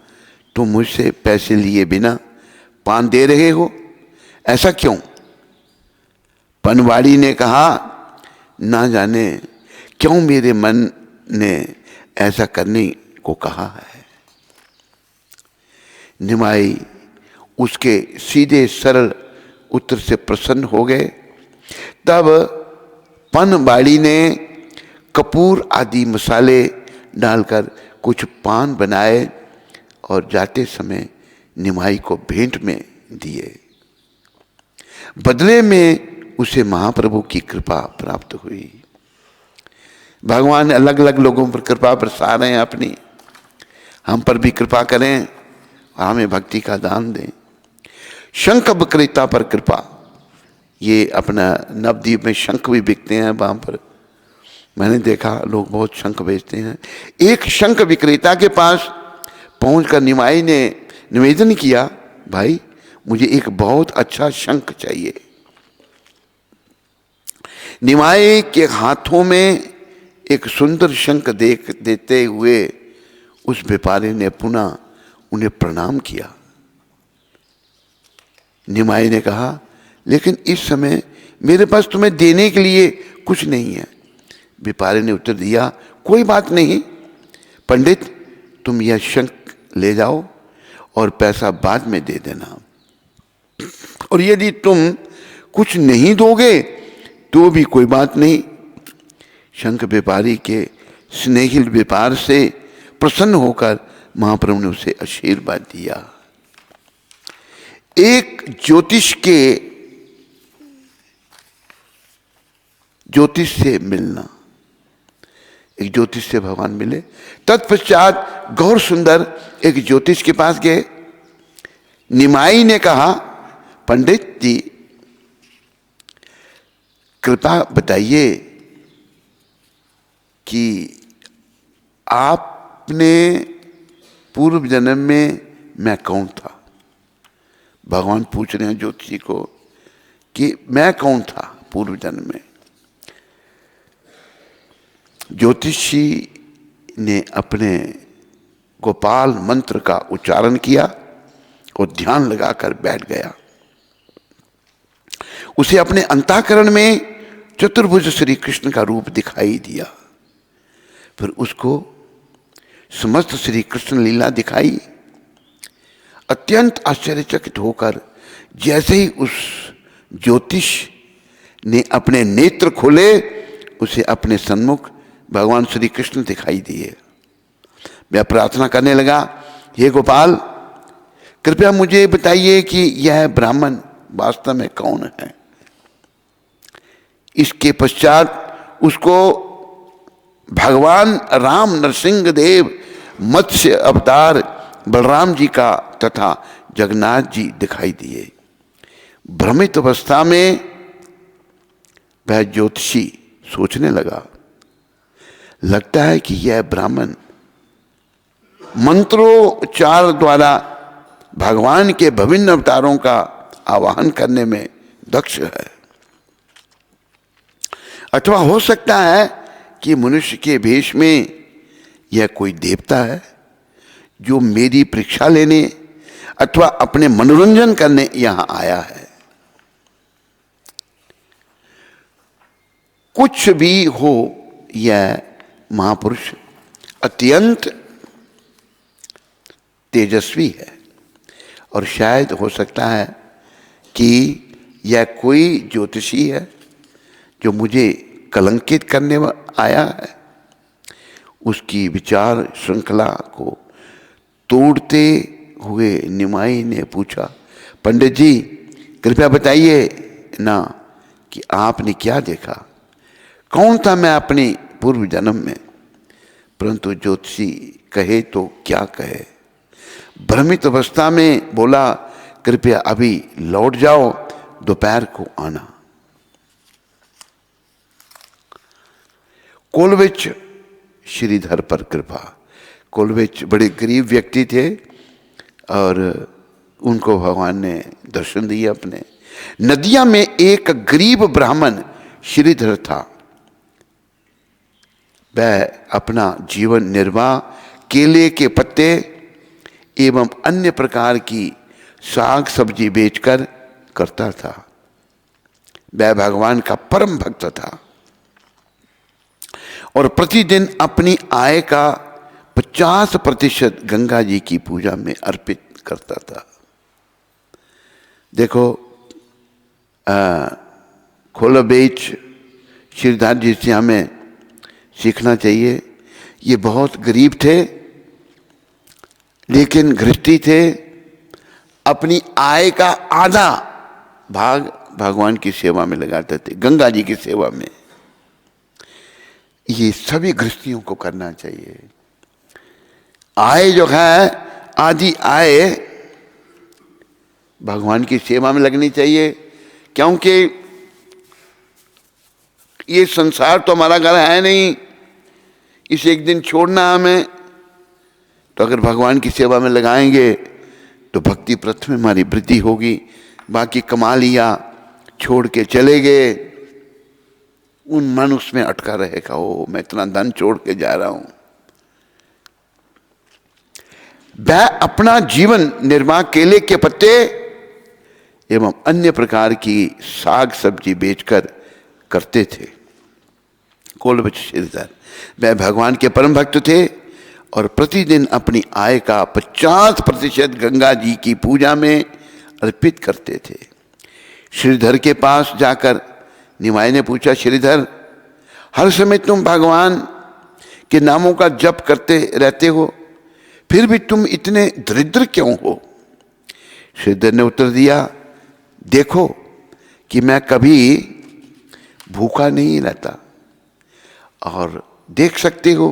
तुम मुझसे पैसे लिए बिना पान दे रहे हो, ऐसा क्यों? पनवाड़ी ने कहा, ना जाने क्यों मेरे मन ने ऐसा करने को कहा है। निमाई उसके सीधे सरल उत्तर से प्रसन्न हो गए। तब पनवाड़ी ने कपूर आदि मसाले डालकर कुछ पान बनाए और जाते समय निमाई को भेंट में दिए। बदले में उसे महाप्रभु की कृपा प्राप्त हुई। भगवान अलग अलग लोगों पर कृपा बरसा रहे हैं अपनी, हम पर भी कृपा करें और हमें भक्ति का दान दें। शंख विक्रेता पर कृपा। ये अपना नवद्वीप में शंख भी बिकते हैं, वहाँ पर मैंने देखा लोग बहुत शंख बेचते हैं। एक शंख विक्रेता के पास पहुंचकर निमाई ने निवेदन किया, भाई मुझे एक बहुत अच्छा शंख चाहिए। निमाई के हाथों में एक सुंदर शंख देते हुए उस व्यापारी ने पुनः उन्हें प्रणाम किया। निमाई ने कहा, लेकिन इस समय मेरे पास तुम्हें देने के लिए कुछ नहीं है। व्यापारी ने उत्तर दिया, कोई बात नहीं पंडित, तुम यह शंख ले जाओ और पैसा बाद में दे देना, और यदि तुम कुछ नहीं दोगे तो भी कोई बात नहीं। शंख व्यापारी के स्नेहिल व्यापार से प्रसन्न होकर महाप्रभु ने उसे आशीर्वाद दिया। एक ज्योतिष से मिलना। एक ज्योतिष से भगवान मिले। तत्पश्चात गौर सुंदर एक ज्योतिष के पास गए। निमाई ने कहा, पंडित जी कृपा बताइए कि आपने पूर्व जन्म में मैं कौन था। भगवान पूछ रहे हैं ज्योतिषी को कि मैं कौन था पूर्व जन्म में। ज्योतिषी ने अपने गोपाल मंत्र का उच्चारण किया और ध्यान लगाकर बैठ गया। उसे अपने अंतःकरण में चतुर्भुज श्री कृष्ण का रूप दिखाई दिया। फिर उसको समस्त श्री कृष्ण लीला दिखाई। अत्यंत आश्चर्यचकित होकर जैसे ही उस ज्योतिष ने अपने नेत्र खोले, उसे अपने सन्मुख भगवान श्री कृष्ण दिखाई दिए। वह प्रार्थना करने लगा, हे गोपाल कृपया मुझे बताइए कि यह ब्राह्मण वास्तव में कौन है। इसके पश्चात उसको भगवान राम नरसिंह देव, मत्स्य अवतार बलराम जी का तथा जगन्नाथ जी दिखाई दिए। भ्रमित अवस्था में वह ज्योतिषी सोचने लगा, लगता है कि यह ब्राह्मण मंत्रोच्चार द्वारा भगवान के विभिन्न अवतारों का आवाहन करने में दक्ष है, अथवा हो सकता है कि मनुष्य के भेष में यह कोई देवता है जो मेरी परीक्षा लेने अथवा अपने मनोरंजन करने यहां आया है। कुछ भी हो, यह महापुरुष अत्यंत तेजस्वी है और शायद हो सकता है कि यह कोई ज्योतिषी है जो मुझे कलंकित करने आया है। उसकी विचार श्रृंखला को तोड़ते हुए निमाई ने पूछा, पंडित जी कृपया बताइए ना कि आपने क्या देखा, कौन था मैं अपने पूर्व जन्म में। परंतु ज्योतिषी कहे तो क्या कहे, भ्रमित अवस्था में बोला, कृपया अभी लौट जाओ, दोपहर को आना। कोलविच श्रीधर पर कृपा। कोलविच बड़े गरीब व्यक्ति थे और उनको भगवान ने दर्शन दिया अपने। नदिया में एक गरीब ब्राह्मण श्रीधर था। वह अपना जीवन निर्वाह केले के पत्ते एवं अन्य प्रकार की साग सब्जी बेचकर करता था। वह भगवान का परम भक्त था और प्रतिदिन अपनी आय का 50% गंगा जी की पूजा में अर्पित करता था। देखो कोलविच श्रीधर जी से हमें सीखना चाहिए। ये बहुत गरीब थे लेकिन गृहस्थी थे, अपनी आय का आधा भाग भगवान की सेवा में लगाते थे, गंगा जी की सेवा में। ये सभी गृहस्थियों को करना चाहिए। आय जो है आधी आय भगवान की सेवा में लगनी चाहिए, क्योंकि ये संसार तो हमारा घर है नहीं, इसे एक दिन छोड़ना हमें। तो अगर भगवान की सेवा में लगाएंगे तो भक्ति प्रथ में हमारी वृद्धि होगी। बाकी कमा लिया छोड़ के चले गए, उन मन उसमें अटका रहेगा, ओ मैं इतना धन छोड़ के जा रहा हूं। वह अपना जीवन निर्वाह केले के पत्ते एवं अन्य प्रकार की साग सब्जी बेचकर करते थे। कोलविच श्रीधर वह भगवान के परम भक्त थे और प्रतिदिन अपनी आय का 50% गंगा जी की पूजा में अर्पित करते थे। श्रीधर के पास जाकर निमाई ने पूछा, श्रीधर हर समय तुम भगवान के नामों का जप करते रहते हो, फिर भी तुम इतने दरिद्र क्यों हो? श्रीधर ने उत्तर दिया, देखो कि मैं कभी भूखा नहीं रहता और देख सकते हो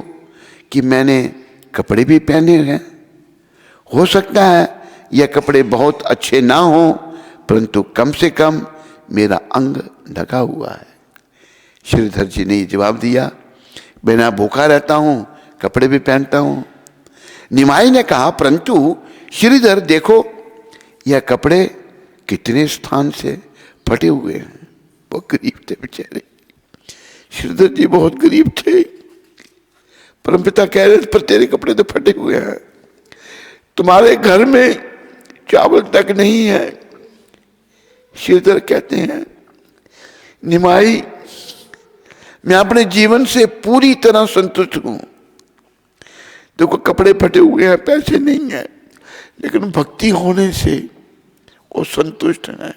कि मैंने कपड़े भी पहने हैं। हो सकता है यह कपड़े बहुत अच्छे ना हो, परंतु कम से कम मेरा अंग ढका हुआ है। श्रीधर जी ने जवाब दिया, बिना भूखा रहता हूं, कपड़े भी पहनता हूं। निमाई ने कहा, परंतु श्रीधर देखो यह कपड़े कितने स्थान से फटे हुए हैं। बहुत गरीब थे बेचारे, श्रीधर जी बहुत गरीब थे। परमपिता कह रहे, पर तेरे कपड़े तो फटे हुए हैं, तुम्हारे घर में चावल तक नहीं है। श्रीधर कहते हैं, निमाई मैं अपने जीवन से पूरी तरह संतुष्ट हूं। देखो कपड़े फटे हुए हैं, पैसे नहीं है, लेकिन भक्ति होने से वो संतुष्ट है।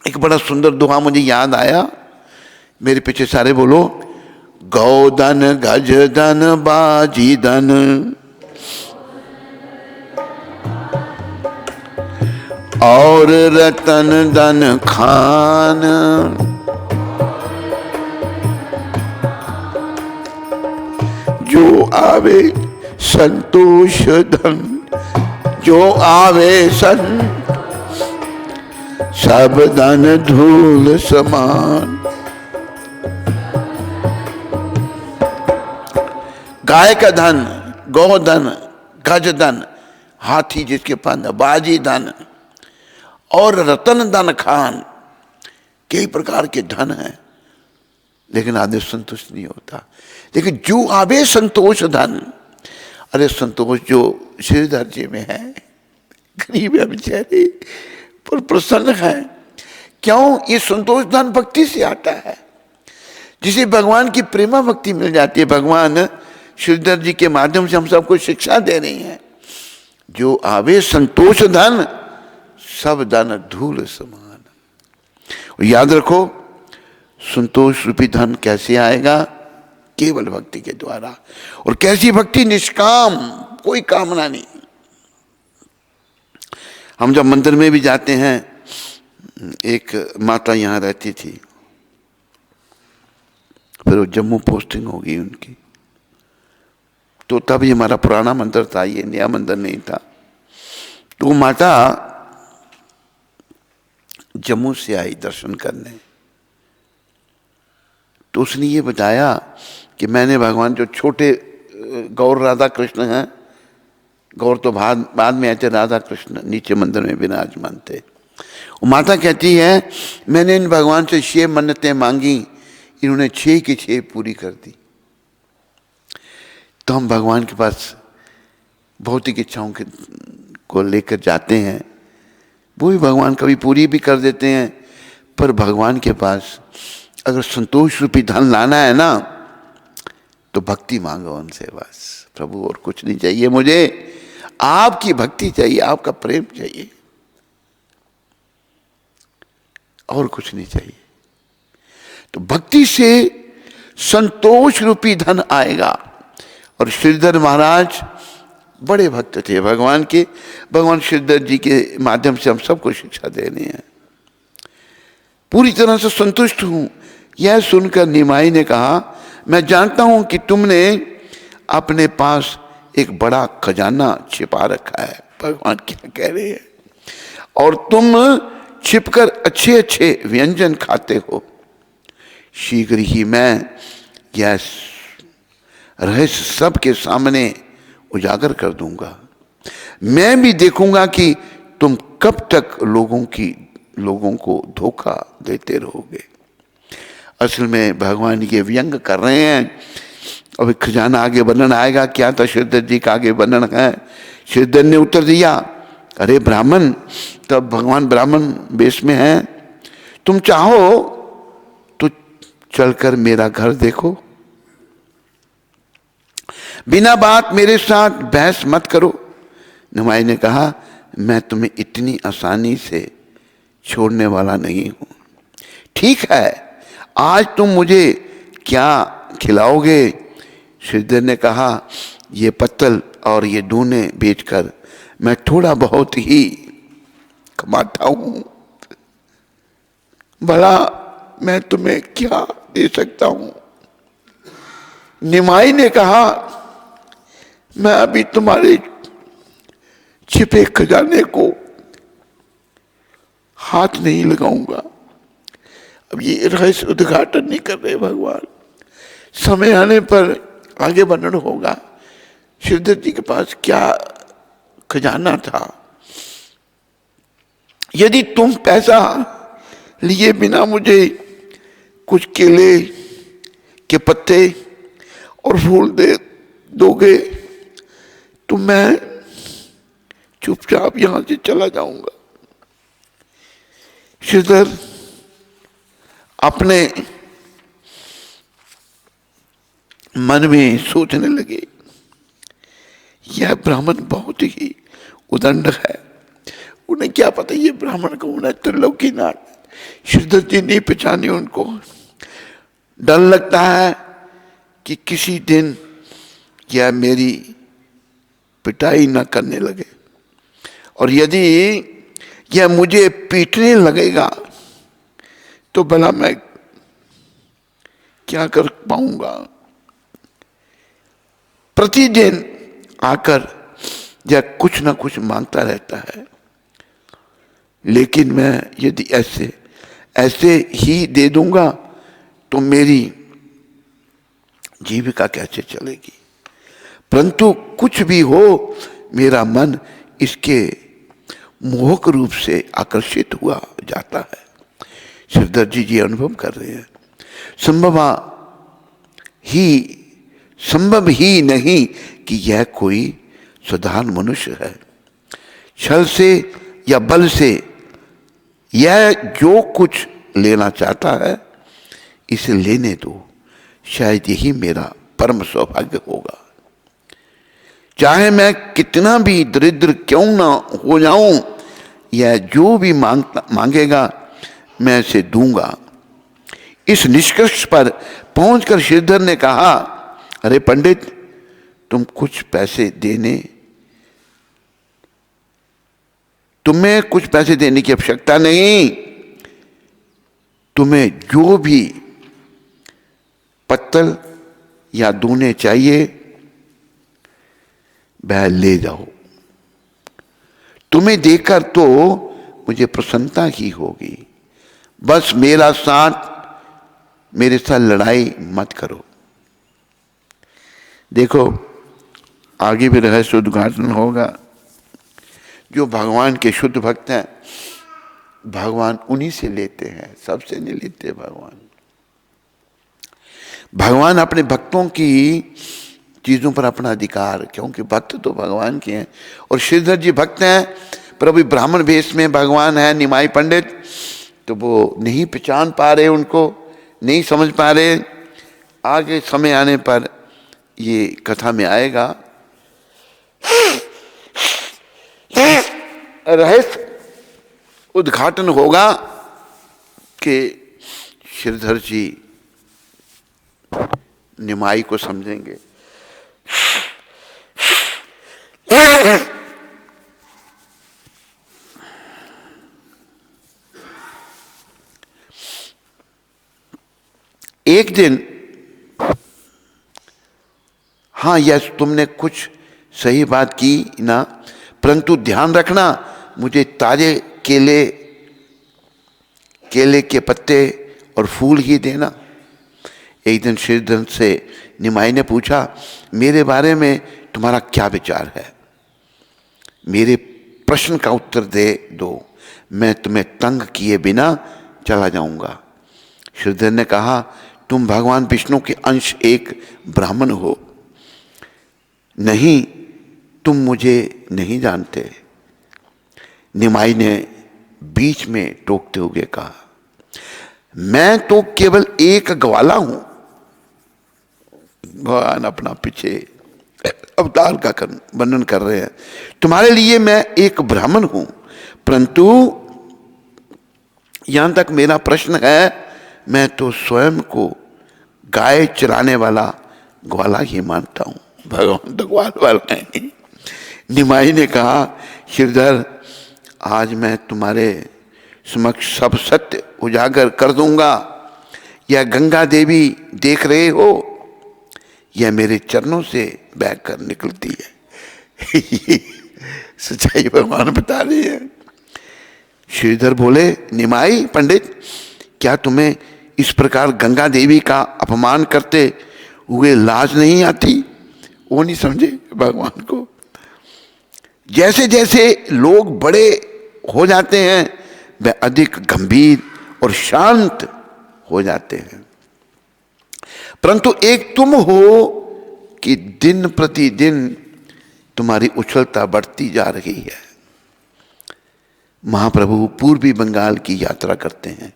एक बड़ा सुंदर दोहा मुझे याद आया, मेरे पीछे सारे बोलो, गौधन गज धन बाजी धन, और रतन धन खान, जो आवे संतोष धन, जो आवे सब धन धूल समान। गाय का धन, गोधन, गज धन, हाथी जिसके पास, बाजी धन और रतन धन खान, कई प्रकार के धन हैं, लेकिन आदमी संतुष्ट नहीं होता। लेकिन जो आवे संतोष धन, अरे संतोष जो श्रीधर जी में है, गरीब है बेचारे पर प्रसन्न है। क्यों? ये संतोष धन भक्ति से आता है, जिसे भगवान की प्रेमा भक्ति मिल जाती है। भगवान श्रीधर जी के माध्यम से हम सबको शिक्षा दे रही हैं, जो आवे संतोष धन, सब धन धूल समान। और याद रखो, संतोष रूपी धन कैसे आएगा? केवल भक्ति के द्वारा। और कैसी भक्ति? निष्काम, कोई कामना नहीं। हम जब मंदिर में भी जाते हैं, एक माता यहाँ रहती थी, फिर वो जम्मू पोस्टिंग हो गई उनकी, तो तभी हमारा पुराना मंदिर था, ये नया मंदिर नहीं था। तो माता जम्मू से आई दर्शन करने, तो उसने ये बताया कि मैंने भगवान जो छोटे गौर राधा कृष्ण हैं, गौर तो बाद में आए थे, राधा कृष्ण नीचे मंदिर में विराजमान थे। वो माता कहती है, मैंने इन भगवान से 6 मन्नतें मांगी, इन्होंने 6 की 6 पूरी कर दी। तो हम भगवान के पास भौतिक इच्छाओं को लेकर जाते हैं, वो भी भगवान कभी पूरी भी कर देते हैं, पर भगवान के पास अगर संतोष रूपी धन लाना है ना, तो भक्ति मांगो उनसे बस। प्रभु और कुछ नहीं चाहिए मुझे, आपकी भक्ति चाहिए, आपका प्रेम चाहिए, और कुछ नहीं चाहिए। तो भक्ति से संतोष रूपी धन आएगा। और श्रीधर महाराज बड़े भक्त थे भगवान के। भगवान श्रीधर जी के माध्यम से हम सबको शिक्षा देनी है। पूरी तरह से संतुष्ट हूं। यह सुनकर निमाई ने कहा, मैं जानता हूं कि तुमने अपने पास एक बड़ा खजाना छिपा रखा है। भगवान क्या कह रहे हैं? और तुम छिपकर अच्छे अच्छे व्यंजन खाते हो। शीघ्र ही मैं यह रहस्य सबके सामने उजागर कर दूंगा। मैं भी देखूंगा कि तुम कब तक लोगों को धोखा देते रहोगे। असल में भगवान ये व्यंग कर रहे हैं। अभी खजाना आगे वर्णन आएगा। क्या था श्रीधर जी का आगे वर्णन है। श्रीधर ने उत्तर दिया, अरे ब्राह्मण, तब भगवान ब्राह्मण वेश में हैं, तुम चाहो तो चलकर मेरा घर देखो, बिना बात मेरे साथ बहस मत करो। निमाई ने कहा, मैं तुम्हें इतनी आसानी से छोड़ने वाला नहीं हूं। ठीक है, आज तुम मुझे क्या खिलाओगे? श्रीधर ने कहा, ये पत्तल और ये दूने बेचकर मैं थोड़ा बहुत ही कमाता हूं, भला मैं तुम्हें क्या दे सकता हूं? निमाई ने कहा, मैं अभी तुम्हारे छिपे खजाने को हाथ नहीं लगाऊंगा। अब ये रहस्य उद्घाटन नहीं कर रहे भगवान, समय आने पर आगे वर्णन होगा। श्रीधर जी के पास क्या खजाना था। यदि तुम पैसा लिए बिना मुझे कुछ केले के पत्ते और फूल दे दोगे तो मैं चुपचाप यहां से चला जाऊंगा। श्रीधर अपने मन में सोचने लगे, यह ब्राह्मण बहुत ही उदंड है। उन्हें क्या पता ये ब्राह्मण कौन है, त्रिलोकीनाथ। श्रीधर जी नहीं पहचाने उनको। डर लगता है कि किसी दिन यह मेरी पिटाई न करने लगे, और यदि यह मुझे पीटने लगेगा तो भला मैं क्या कर पाऊंगा। प्रतिदिन आकर यह कुछ ना कुछ मांगता रहता है। लेकिन मैं यदि ऐसे ऐसे ही दे दूंगा तो मेरी जीविका कैसे चलेगी। परंतु कुछ भी हो, मेरा मन इसके मोहक रूप से आकर्षित हुआ जाता है। श्रीधर जी अनुभव कर रहे हैं। संभव ही नहीं कि यह कोई साधारण मनुष्य है। छल से या बल से यह जो कुछ लेना चाहता है इसे लेने दो, शायद यही मेरा परम सौभाग्य होगा। चाहे मैं कितना भी दरिद्र क्यों ना हो जाऊं, यह जो भी मांगेगा मैं इसे दूंगा। इस निष्कर्ष पर पहुंचकर श्रीधर ने कहा, अरे पंडित, तुम्हें कुछ पैसे देने की आवश्यकता नहीं। तुम्हें जो भी पत्तल या दूने चाहिए वह ले जाओ। तुम्हें देखकर तो मुझे प्रसन्नता ही होगी। बस मेरे साथ लड़ाई मत करो। देखो, आगे भी रहस्य उद्घाटन होगा। जो भगवान के शुद्ध भक्त हैं, भगवान उन्हीं से लेते हैं, सबसे नहीं लेते। भगवान अपने भक्तों की चीजों पर अपना अधिकार, क्योंकि भक्त तो भगवान के हैं। और श्रीधर जी भक्त हैं, पर अभी ब्राह्मण वेश में भगवान है निमाई पंडित, तो वो नहीं पहचान पा रहे, उनको नहीं समझ पा रहे। आगे समय आने पर ये कथा में आएगा। रहस्य उद्घाटन होगा कि श्रीधर जी निमाई को समझेंगे। एक दिन, हाँ यस, तुमने कुछ सही बात की ना, परंतु ध्यान रखना, मुझे ताजे केले के पत्ते और फूल ही देना। एक दिन श्रीधर से निमाई ने पूछा, मेरे बारे में तुम्हारा क्या विचार है? मेरे प्रश्न का उत्तर दे दो, मैं तुम्हें तंग किए बिना चला जाऊंगा। श्रीधर ने कहा, तुम भगवान विष्णु के अंश एक ब्राह्मण हो। नहीं, तुम मुझे नहीं जानते। निमाई ने बीच में टोकते हुए कहा, मैं तो केवल एक ग्वाला हूं। भगवान अपना पीछे अवतार का वर्णन कर रहे हैं। तुम्हारे लिए मैं एक ब्राह्मण हूं, परंतु यहां तक मेरा प्रश्न है, मैं तो स्वयं को गाय चराने वाला ग्वाला ही मानता हूं। भगवान तो ग्वाल वाला है। निमाई ने कहा, श्रीधर, आज मैं तुम्हारे समक्ष सब सत्य उजागर कर दूंगा। यह गंगा देवी देख रहे हो, यह मेरे चरणों से बहकर निकलती है। सच्चाई भगवान बता रही है। श्रीधर बोले, निमाई पंडित, क्या तुम्हें इस प्रकार गंगा देवी का अपमान करते हुए लाज नहीं आती? वो नहीं समझे भगवान को। जैसे जैसे लोग बड़े हो जाते हैं वे अधिक गंभीर और शांत हो जाते हैं, परंतु एक तुम हो कि दिन प्रतिदिन तुम्हारी उछलता बढ़ती जा रही है। महाप्रभु पूर्वी बंगाल की यात्रा करते हैं।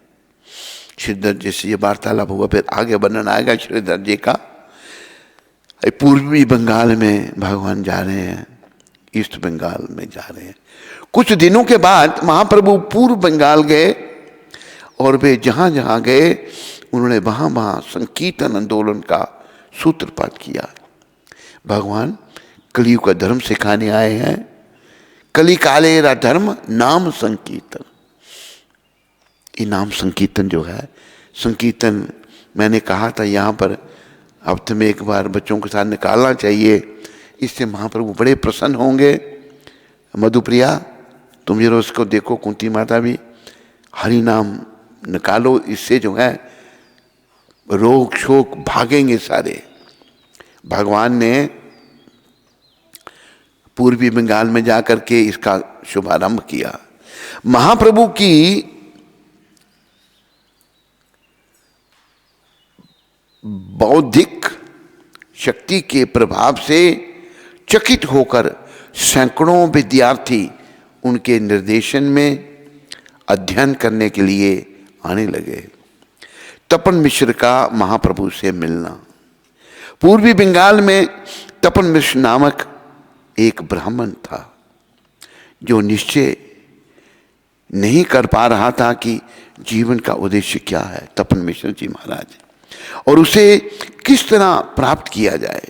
श्रीधर जी से ये वार्तालाप हुआ, फिर आगे वर्णन आएगा श्रीधर जी का। पूर्वी बंगाल में भगवान जा रहे हैं, ईस्ट बंगाल में जा रहे हैं। कुछ दिनों के बाद महाप्रभु पूर्व बंगाल गए और वे जहां जहां गए उन्होंने वहां वहां संकीर्तन आंदोलन का सूत्रपात किया। भगवान कलियुग का धर्म सिखाने आए हैं। कली कालेरा धर्म नाम संकीर्तन। ये नाम संकीर्तन जो है, संकीर्तन मैंने कहा था यहाँ पर हफ्ते में एक बार बच्चों के साथ निकालना चाहिए। इससे महाप्रभु बड़े प्रसन्न होंगे। मधुप्रिया, तुम जरा उसको देखो, कुंती माता भी हरि नाम निकालो, इससे जो है रोग शोक भागेंगे सारे। भगवान ने पूर्वी बंगाल में जाकर के इसका शुभारंभ किया। महाप्रभु की बौद्धिक शक्ति के प्रभाव से चकित होकर सैकड़ों विद्यार्थी उनके निर्देशन में अध्ययन करने के लिए आने लगे। तपन मिश्र का महाप्रभु से मिलना। पूर्वी बंगाल में तपन मिश्र नामक एक ब्राह्मण था जो निश्चय नहीं कर पा रहा था कि जीवन का उद्देश्य क्या है, तपन मिश्र जी महाराज, और उसे किस तरह प्राप्त किया जाए।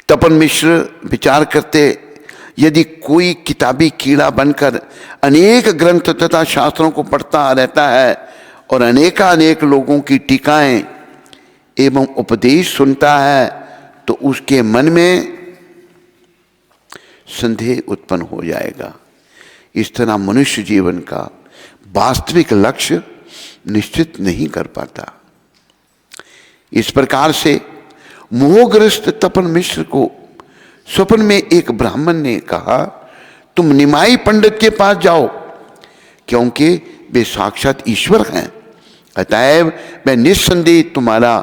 तपन मिश्र विचार करते, यदि कोई किताबी कीड़ा बनकर अनेक ग्रंथ तथा शास्त्रों को पढ़ता रहता है और अनेक लोगों की टीकाएं एवं उपदेश सुनता है, तो उसके मन में संदेह उत्पन्न हो जाएगा। इस तरह मनुष्य जीवन का वास्तविक लक्ष्य निश्चित नहीं कर पाता। इस प्रकार से मोहग्रस्त तपन मिश्र को स्वप्न में एक ब्राह्मण ने कहा, तुम निमाई पंडित के पास जाओ, क्योंकि वे साक्षात ईश्वर हैं, अतएव वे निस्संदेह तुम्हारा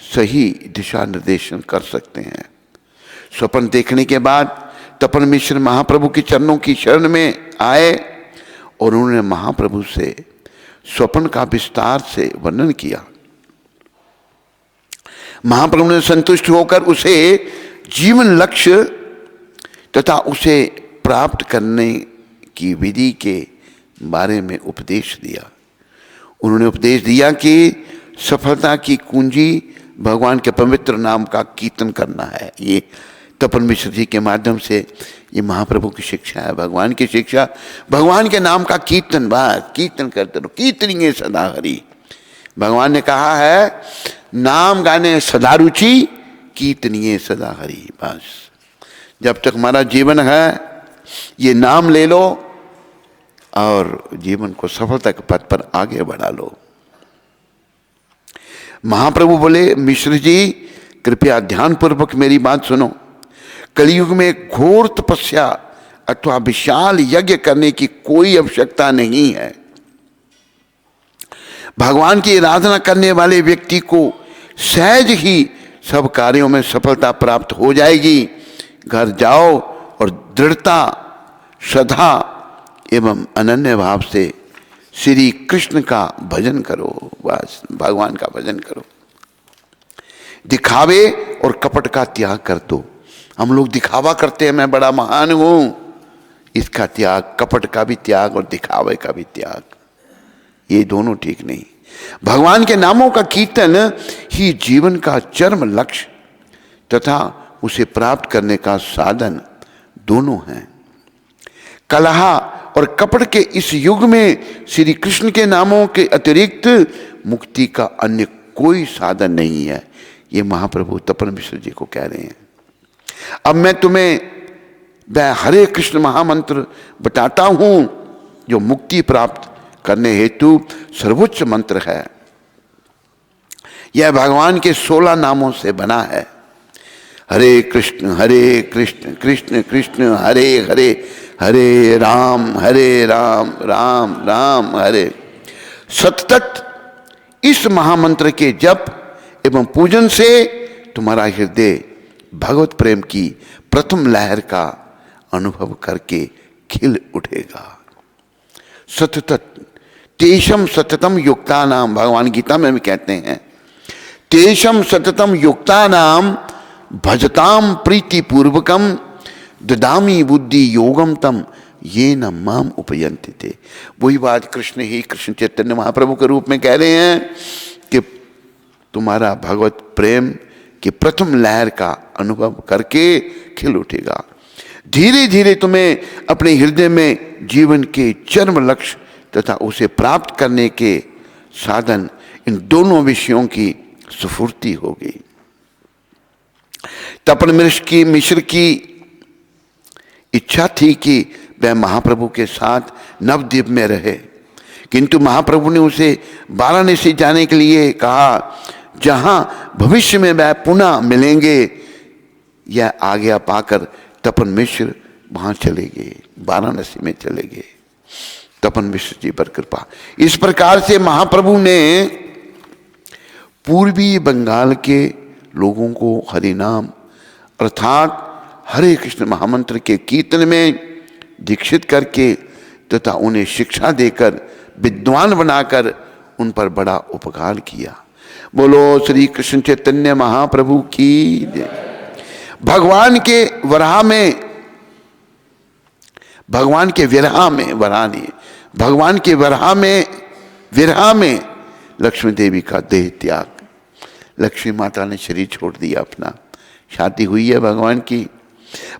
सही दिशा निर्देशन कर सकते हैं। स्वप्न देखने के बाद तपन मिश्र महाप्रभु के चरणों की शरण में आए और उन्होंने महाप्रभु से स्वप्न का विस्तार से वर्णन किया। महाप्रभु ने संतुष्ट होकर उसे जीवन लक्ष्य तथा उसे प्राप्त करने की विधि के बारे में उपदेश दिया। उन्होंने उपदेश दिया कि सफलता की कुंजी भगवान के पवित्र नाम का कीर्तन करना है। ये तपन मिश्र जी के माध्यम से ये महाप्रभु की शिक्षा है, भगवान की शिक्षा, भगवान के नाम का कीर्तन, बस कीर्तन करते रहो, कीर्तनिए सदा हरि। भगवान ने कहा है नाम गाने सदा रुचि, कीर्तनिए सदा हरि। बस जब तक हमारा जीवन है ये नाम ले लो और जीवन को सफलता के पथ पर आगे बढ़ा लो। महाप्रभु बोले, मिश्र जी कृपया ध्यान पूर्वक मेरी बात सुनो। कलयुग में घोर तपस्या अथवा विशाल यज्ञ करने की कोई आवश्यकता नहीं है। भगवान की आराधना करने वाले व्यक्ति को सहज ही सब कार्यों में सफलता प्राप्त हो जाएगी। घर जाओ और दृढ़ता, श्रद्धा एवं अनन्य भाव से श्री कृष्ण का भजन करो, बस भगवान का भजन करो। दिखावे और कपट का त्याग कर दो। हम लोग दिखावा करते हैं, मैं बड़ा महान हूं, इसका त्याग, कपट का भी त्याग और दिखावे का भी त्याग, ये दोनों ठीक नहीं। भगवान के नामों का कीर्तन ही जीवन का चरम लक्ष्य तथा उसे प्राप्त करने का साधन दोनों हैं। कलह और कपट के इस युग में श्री कृष्ण के नामों के अतिरिक्त मुक्ति का अन्य कोई साधन नहीं है। ये महाप्रभु तपन मिश्र जी को कह रहे हैं। अब मैं तुम्हें वह हरे कृष्ण महामंत्र बताता हूं जो मुक्ति प्राप्त करने हेतु सर्वोच्च मंत्र है। यह भगवान के 16 नामों से बना है। हरे कृष्ण कृष्ण कृष्ण हरे हरे, हरे राम राम राम हरे। सतत इस महामंत्र के जप एवं पूजन से तुम्हारा हृदय भगवत प्रेम की प्रथम लहर का अनुभव करके खिल उठेगा। सतत तेषम सततम युक्ता नाम, भगवान गीता में भी कहते हैं, तेषम सततम युक्ता नाम भजताम प्रीति पूर्वकम ददामी बुद्धि योगम तम ये न माम उपयंति थे। वही बात कृष्ण ही कृष्ण चैतन्य महाप्रभु के रूप में कह रहे हैं कि तुम्हारा भगवत प्रेम की प्रथम लहर का अनुभव करके खिल उठेगा। धीरे धीरे तुम्हें अपने हृदय में जीवन के चरम लक्ष्य तथा उसे प्राप्त करने के साधन, इन दोनों विषयों की स्फूर्ति होगी। तपन मिश्र की इच्छा थी कि वह महाप्रभु के साथ नवद्वीप में रहे, किंतु महाप्रभु ने उसे वाराणसी जाने के लिए कहा, जहां भविष्य में वह पुनः मिलेंगे। यह आज्ञा पाकर तपन मिश्र वहां चले गए, वाराणसी में चले गए। तपन मिश्र जी पर कृपा। इस प्रकार से महाप्रभु ने पूर्वी बंगाल के लोगों को हरिनाम अर्थात हरे कृष्ण महामंत्र के कीर्तन में दीक्षित करके तथा उन्हें शिक्षा देकर विद्वान बनाकर उन पर बड़ा उपकार किया। बोलो श्री कृष्ण चैतन्य महाप्रभु की जय। भगवान के विरह में लक्ष्मी देवी का देह त्याग। लक्ष्मी माता ने शरीर छोड़ दिया अपना, शादी हुई है भगवान की।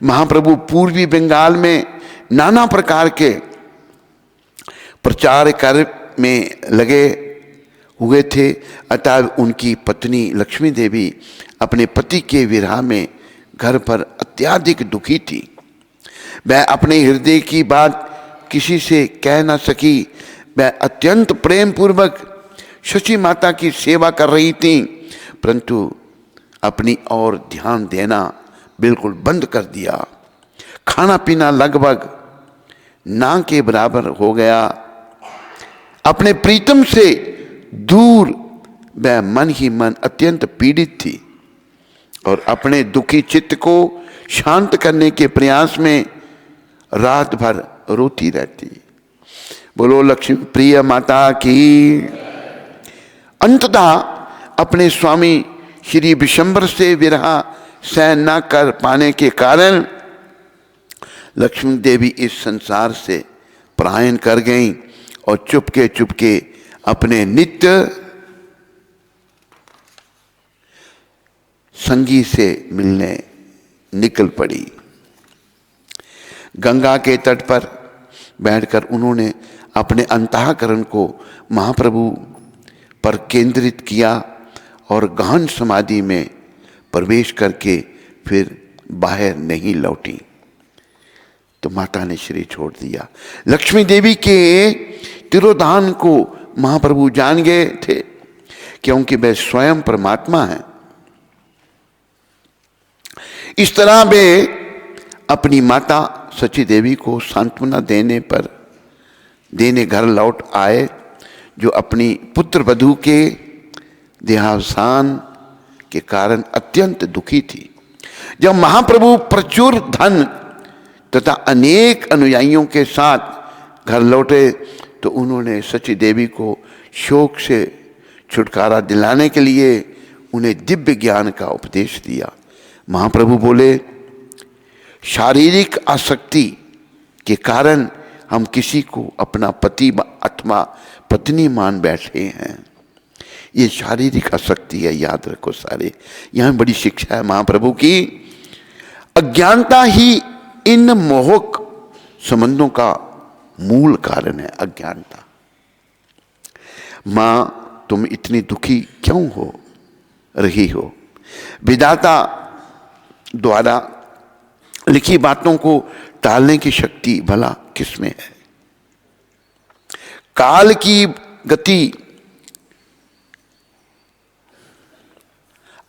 महाप्रभु पूर्वी बंगाल में नाना प्रकार के प्रचार कार्य में लगे हुए थे, अतः उनकी पत्नी लक्ष्मी देवी अपने पति के विरह में घर पर अत्यधिक दुखी थी। वह अपने हृदय की बात किसी से कह न सकी। वह अत्यंत प्रेम पूर्वक शची माता की सेवा कर रही थी, परंतु अपनी ओर ध्यान देना बिल्कुल बंद कर दिया। खाना पीना लगभग ना के बराबर हो गया। अपने प्रीतम से दूर वह मन ही मन अत्यंत पीड़ित थी और अपने दुखी चित्त को शांत करने के प्रयास में रात भर रोती रहती। बोलो लक्ष्मी प्रिय माता की। अंततः अपने स्वामी श्री विशंबर से विरह सहन न कर पाने के कारण लक्ष्मी देवी इस संसार से पलायन कर गईं और चुपके चुपके अपने नित्य संगी से मिलने निकल पड़ी। गंगा के तट पर बैठकर उन्होंने अपने अंतःकरण को महाप्रभु पर केंद्रित किया और गहन समाधि में प्रवेश करके फिर बाहर नहीं लौटी। तो माता ने शरीर छोड़ दिया। लक्ष्मी देवी के तिरोधान को महाप्रभु जान गए थे, क्योंकि वह स्वयं परमात्मा है। इस तरह वे अपनी माता सची देवी को सांत्वना देने घर लौट आए, जो अपनी पुत्र वधू के देहावसान के कारण अत्यंत दुखी थी। जब महाप्रभु प्रचुर धन तथा अनेक अनुयायियों के साथ घर लौटे तो उन्होंने सची देवी को शोक से छुटकारा दिलाने के लिए उन्हें दिव्य ज्ञान का उपदेश दिया। महाप्रभु बोले, शारीरिक आसक्ति के कारण हम किसी को अपना पति अथवा पत्नी मान बैठे हैं। ये शारीरिक आसक्ति है, याद रखो सारे। यहाँ बड़ी शिक्षा है महाप्रभु की। अज्ञानता ही इन मोहक संबंधों का मूल कारण है। अज्ञानता। मां, तुम इतनी दुखी क्यों हो रही हो? विधाता द्वारा लिखी बातों को टालने की शक्ति भला किसमें है? काल की गति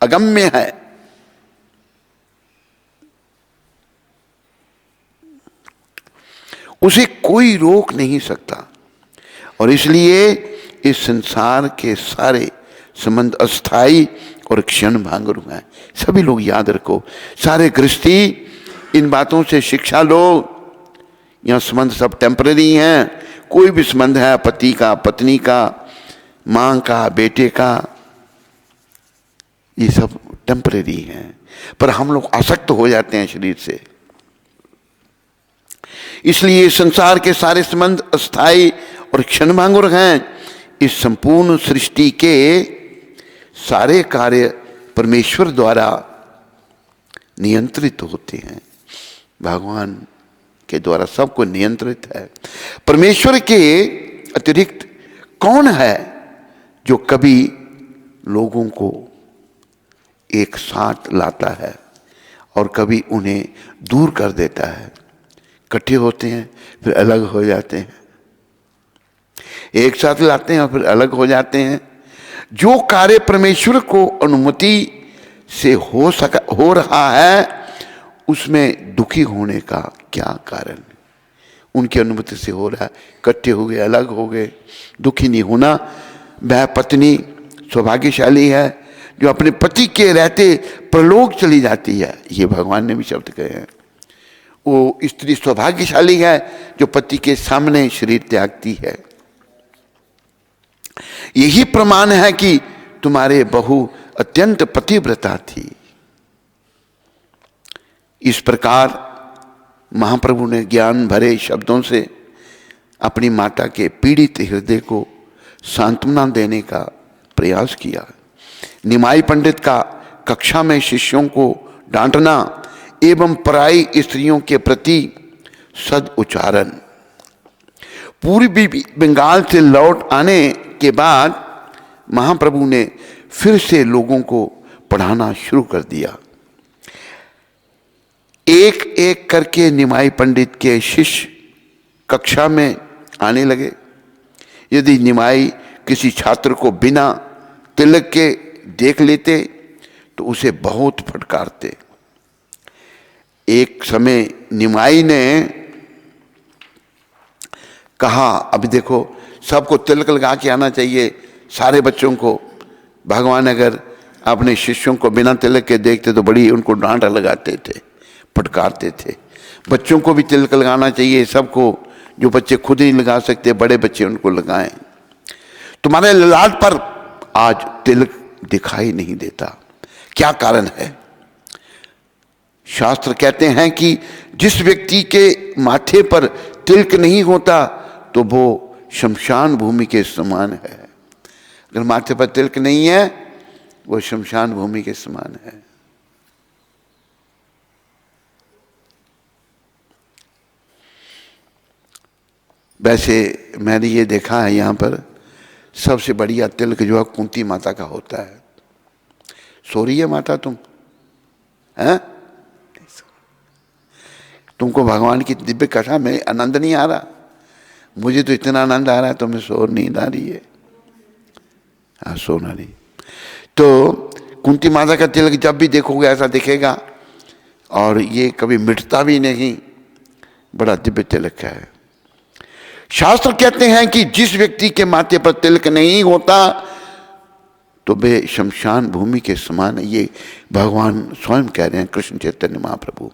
अगम्य है। उसे कोई रोक नहीं सकता और इसलिए इस संसार के सारे संबंध अस्थाई और क्षण भांगुर हैं। सभी लोग याद रखो, सारे गृहस्थी इन बातों से शिक्षा लो। यह संबंध सब टेम्पररी हैं। कोई भी संबंध है, पति का, पत्नी का, मां का, बेटे का, ये सब टेम्पररी हैं। पर हम लोग आसक्त हो जाते हैं शरीर से। इसलिए संसार के सारे संबंध अस्थाई और क्षणभंगुर हैं। इस संपूर्ण सृष्टि के सारे कार्य परमेश्वर द्वारा नियंत्रित होते हैं। भगवान के द्वारा सबको नियंत्रित है। परमेश्वर के अतिरिक्त कौन है जो कभी लोगों को एक साथ लाता है और कभी उन्हें दूर कर देता है? इकट्ठे होते हैं फिर अलग हो जाते हैं, एक साथ लाते हैं और फिर अलग हो जाते हैं। जो कार्य परमेश्वर को अनुमति से हो रहा है उसमें दुखी होने का क्या कारण? उनकी अनुमति से हो रहा है, इकट्ठे हो गए, अलग हो गए, दुखी नहीं होना। वह पत्नी सौभाग्यशाली है जो अपने पति के रहते परलोक चली जाती है, ये भगवान ने भी शब्द कहे हैं। वो स्त्री सौभाग्यशाली है जो पति के सामने शरीर त्यागती है। यही प्रमाण है कि तुम्हारे बहू अत्यंत पतिव्रता थी। इस प्रकार महाप्रभु ने ज्ञान भरे शब्दों से अपनी माता के पीड़ित हृदय को सांत्वना देने का प्रयास किया। निमाई पंडित का कक्षा में शिष्यों को डांटना एवं पराई स्त्रियों के प्रति सद उच्चारण। पूर्वी बंगाल से लौट आने के बाद महाप्रभु ने फिर से लोगों को पढ़ाना शुरू कर दिया। एक एक करके निमाई पंडित के शिष्य कक्षा में आने लगे। यदि निमाई किसी छात्र को बिना तिलक के देख लेते तो उसे बहुत फटकारते। एक समय निमाई ने कहा, अब देखो सबको तिलक लगा के आना चाहिए, सारे बच्चों को। भगवान अगर अपने शिष्यों को बिना तिलक के देखते तो बड़ी उनको डांट लगाते थे, फटकारते थे। बच्चों को भी तिलक लगाना चाहिए सबको, जो बच्चे खुद नहीं लगा सकते बड़े बच्चे उनको लगाएं। तुम्हारे ललाट पर आज तिलक दिखाई नहीं देता, क्या कारण है? शास्त्र कहते हैं कि जिस व्यक्ति के माथे पर तिलक नहीं होता तो वो शमशान भूमि के समान है। अगर माथे पर तिलक नहीं है वो शमशान भूमि के समान है। वैसे मैंने ये देखा है यहाँ पर सबसे बढ़िया तिलक जो है कुंती माता का होता है। सो रही है माता तुम हैं? तुमको भगवान की दिव्य कथा में आनंद नहीं आ रहा? मुझे तो इतना आनंद आ रहा है, तुम्हें सो नींद आ रही है। हाँ, सोना नहीं। तो कुंती माता का तिलक जब भी देखोगे ऐसा दिखेगा, और ये कभी मिटता भी नहीं, बड़ा दिव्य तिलक है। शास्त्र कहते हैं कि जिस व्यक्ति के माथे पर तिलक नहीं होता तो वे शमशान भूमि के समान है। ये भगवान स्वयं कह रहे हैं, कृष्ण चैतन्य महाप्रभु।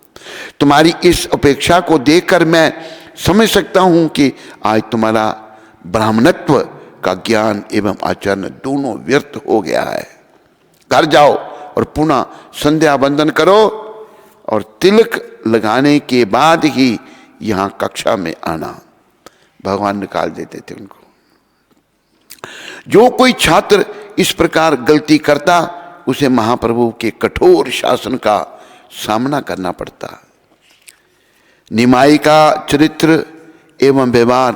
तुम्हारी इस अपेक्षा को देखकर मैं समझ सकता हूं कि आज तुम्हारा ब्राह्मणत्व का ज्ञान एवं आचरण दोनों व्यर्थ हो गया है। घर जाओ और पुनः संध्या वंदन करो और तिलक लगाने के बाद ही यहां कक्षा में आना। भगवान निकाल देते थे उनको। जो कोई छात्र इस प्रकार गलती करता उसे महाप्रभु के कठोर शासन का सामना करना पड़ता। निमाई का चरित्र एवं व्यवहार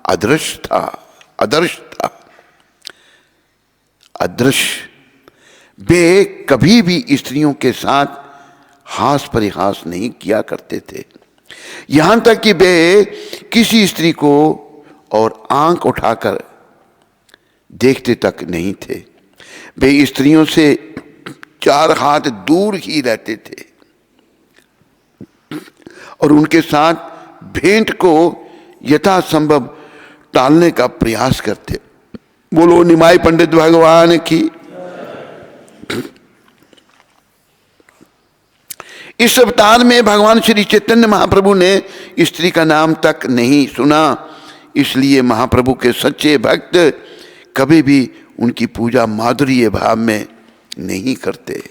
अदृश्य था, अदृश्य। वे कभी भी स्त्रियों के साथ हास परिहास नहीं किया करते थे, यहां तक कि वे किसी स्त्री को और आंख उठाकर देखते तक नहीं थे। वे स्त्रियों से 4 हाथ दूर ही रहते थे और उनके साथ भेंट को यथासंभव टालने का प्रयास करते। बोलो निमाई पंडित भगवान की। इस अवतार में भगवान श्री चैतन्य महाप्रभु ने स्त्री का नाम तक नहीं सुना, इसलिए महाप्रभु के सच्चे भक्त कभी भी उनकी पूजा माधुर्य भाव में नहीं करते।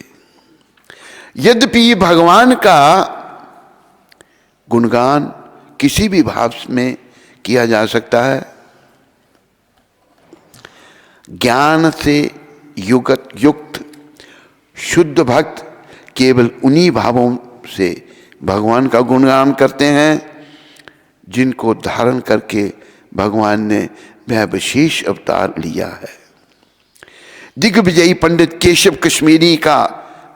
यद्यपि भगवान का गुणगान किसी भी भाव में किया जा सकता है, ज्ञान से युक्त शुद्ध भक्त केवल उन्हीं भावों से भगवान का गुणगान करते हैं जिनको धारण करके भगवान ने वह विशेष अवतार लिया है। दिग्विजयी पंडित केशव कश्मीरी का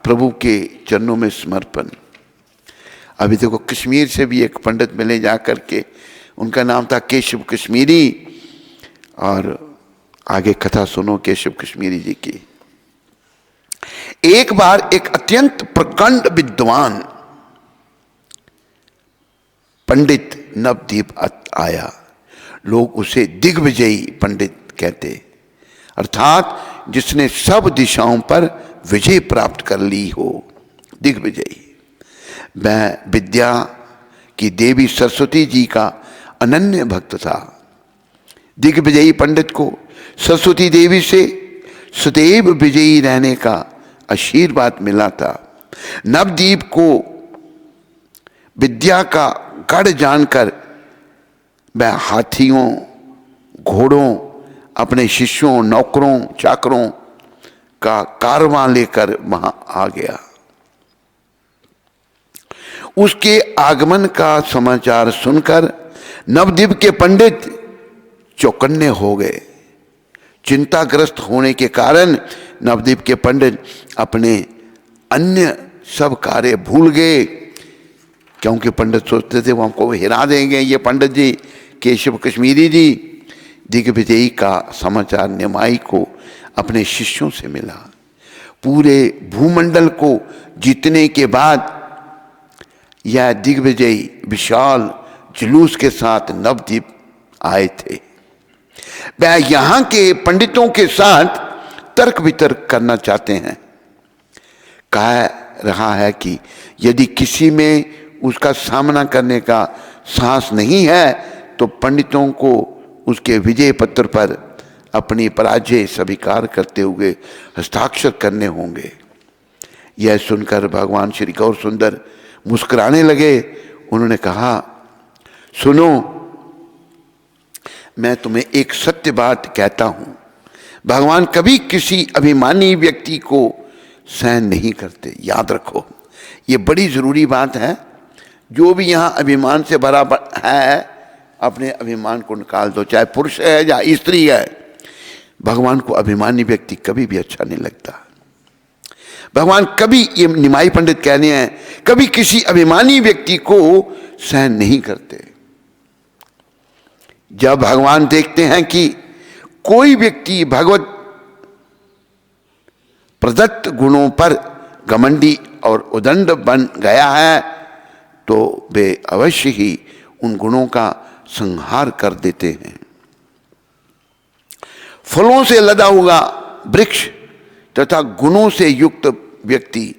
प्रभु के चरणों में समर्पण। अभी देखो कश्मीर से भी एक पंडित मिले जा करके, उनका नाम था केशव कश्मीरी, और आगे कथा सुनो केशव कश्मीरी जी की। एक बार एक अत्यंत प्रकांड विद्वान पंडित नवदीप आया। लोग उसे दिग्विजयी पंडित कहते, अर्थात जिसने सब दिशाओं पर विजय प्राप्त कर ली हो, दिग्विजयी। वह विद्या की देवी सरस्वती जी का अनन्य भक्त था। दिग्विजयी पंडित को सरस्वती देवी से सदैव विजयी रहने का आशीर्वाद मिला था। नवदीप को विद्या का गढ़ जानकर वह हाथियों, घोड़ों, अपने शिष्यों, नौकरों, चाकरों का कारवां लेकर वहां आ गया। उसके आगमन का समाचार सुनकर नवदीप के पंडित चौकन्ने हो गए। चिंताग्रस्त होने के कारण नवदीप के पंडित अपने अन्य सब कार्य भूल गए, क्योंकि पंडित सोचते थे वो हमको हिरा देंगे। ये पंडित जी केशव कश्मीरी जी दिग्विजयी का समाचार निमाई को अपने शिष्यों से मिला। पूरे भूमंडल को जीतने के बाद यह दिग्विजयी विशाल जुलूस के साथ नवदीप आए थे। वह यहां के पंडितों के साथ तर्क वितर्क करना चाहते हैं। कह रहा है कि यदि किसी में उसका सामना करने का साहस नहीं है तो पंडितों को उसके विजय पत्र पर अपनी पराजय स्वीकार करते हुए हस्ताक्षर करने होंगे। यह सुनकर भगवान श्री गौर सुंदर मुस्कुराने लगे। उन्होंने कहा, सुनो, मैं तुम्हें एक सत्य बात कहता हूं, भगवान कभी किसी अभिमानी व्यक्ति को सहन नहीं करते। याद रखो, ये बड़ी जरूरी बात है। जो भी यहाँ अभिमान से भरा है, अपने अभिमान को निकाल दो, चाहे पुरुष है या स्त्री है। भगवान को अभिमानी व्यक्ति कभी भी अच्छा नहीं लगता। भगवान कभी, ये निमाई पंडित कहने हैं, कभी किसी अभिमानी व्यक्ति को सहन नहीं करते। जब भगवान देखते हैं कि कोई व्यक्ति भगवत प्रदत्त गुणों पर घमंडी और उदंड बन गया है, तो वे अवश्य ही उन गुणों का संहार कर देते हैं। फलों से लदा हुआ वृक्ष तथा गुणों से युक्त व्यक्ति,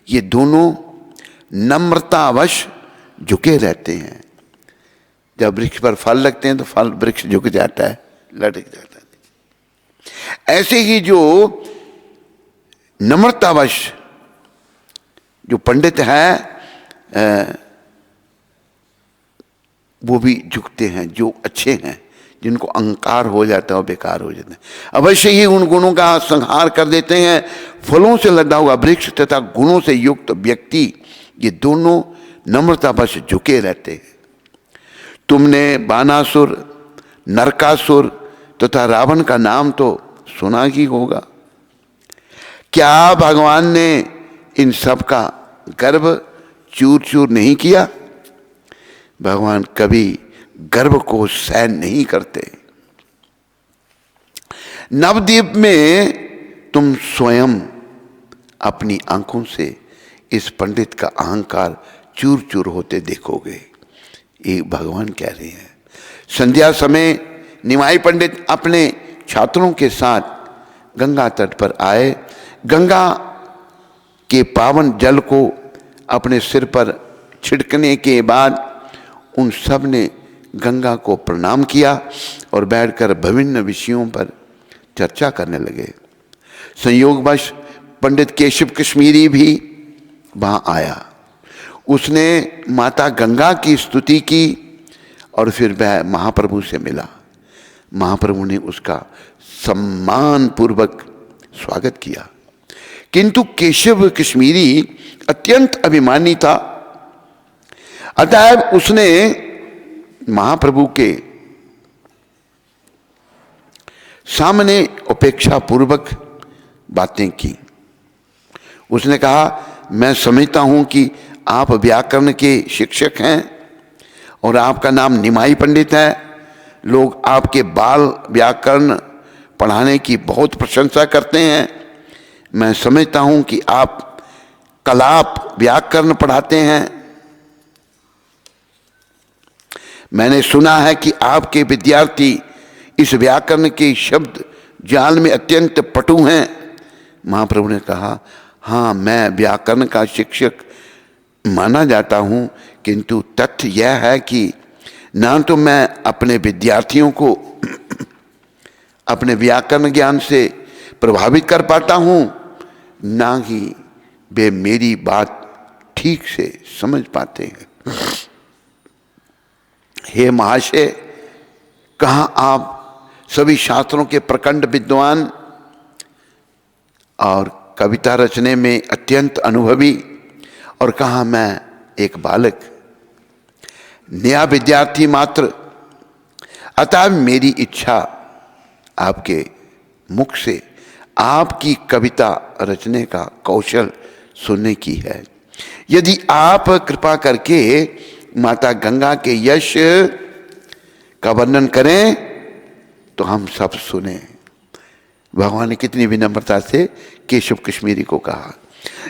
ये दोनों नम्रतावश झुके रहते हैं। जब वृक्ष पर फल लगते हैं तो फल वृक्ष झुक जाता है, लटक जाता है। ऐसे ही जो नम्रतावश जो पंडित है वो भी झुकते हैं। जो अच्छे हैं, जिनको अहंकार हो जाता है वो बेकार हो जाते हैं, अवश्य ही उन गुणों का संहार कर देते हैं। फलों से लदा हुआ वृक्ष तथा गुणों से युक्त व्यक्ति, ये दोनों नम्रतावश झुके रहते हैं। तुमने बानासुर, नरकासुर तथा रावण का नाम तो सुना ही होगा। क्या भगवान ने इन सब का गर्व चूर चूर नहीं किया? भगवान कभी गर्व को सहन नहीं करते। नवद्वीप में तुम स्वयं अपनी आंखों से इस पंडित का अहंकार चूर चूर होते देखोगे, ये भगवान कह रहे हैं। संध्या समय निमाई पंडित अपने छात्रों के साथ गंगा तट पर आए। गंगा के पावन जल को अपने सिर पर छिड़कने के बाद उन सब ने गंगा को प्रणाम किया और बैठकर विभिन्न विषयों पर चर्चा करने लगे। संयोगवश पंडित केशव कश्मीरी भी वहां आया। उसने माता गंगा की स्तुति की और फिर वह महाप्रभु से मिला। महाप्रभु ने उसका सम्मान पूर्वक स्वागत किया, किंतु केशव कश्मीरी अत्यंत अभिमानी था। अतः उसने महाप्रभु के सामने उपेक्षा पूर्वक बातें की। उसने कहा, मैं समझता हूं कि आप व्याकरण के शिक्षक हैं और आपका नाम निमाई पंडित है। लोग आपके बाल व्याकरण पढ़ाने की बहुत प्रशंसा करते हैं। मैं समझता हूं कि आप कलाप व्याकरण पढ़ाते हैं। मैंने सुना है कि आपके विद्यार्थी इस व्याकरण के शब्द जाल में अत्यंत पटु हैं। महाप्रभु ने कहा, हाँ, मैं व्याकरण का शिक्षक माना जाता हूं, किंतु तथ्य यह है कि ना तो मैं अपने विद्यार्थियों को अपने व्याकरण ज्ञान से प्रभावित कर पाता हूं, ना ही वे मेरी बात ठीक से समझ पाते हैं। हे महाशय, कहाँ आप सभी शास्त्रों के प्रखंड विद्वान और कविता रचने में अत्यंत अनुभवी, और कहाँ मैं एक बालक, नया विद्यार्थी मात्र। अतः मेरी इच्छा आपके मुख से आपकी कविता रचने का कौशल सुनने की है। यदि आप कृपा करके माता गंगा के यश का वर्णन करें तो हम सब सुने। भगवान ने कितनी विनम्रता से केशव कश्मीरी को कहा।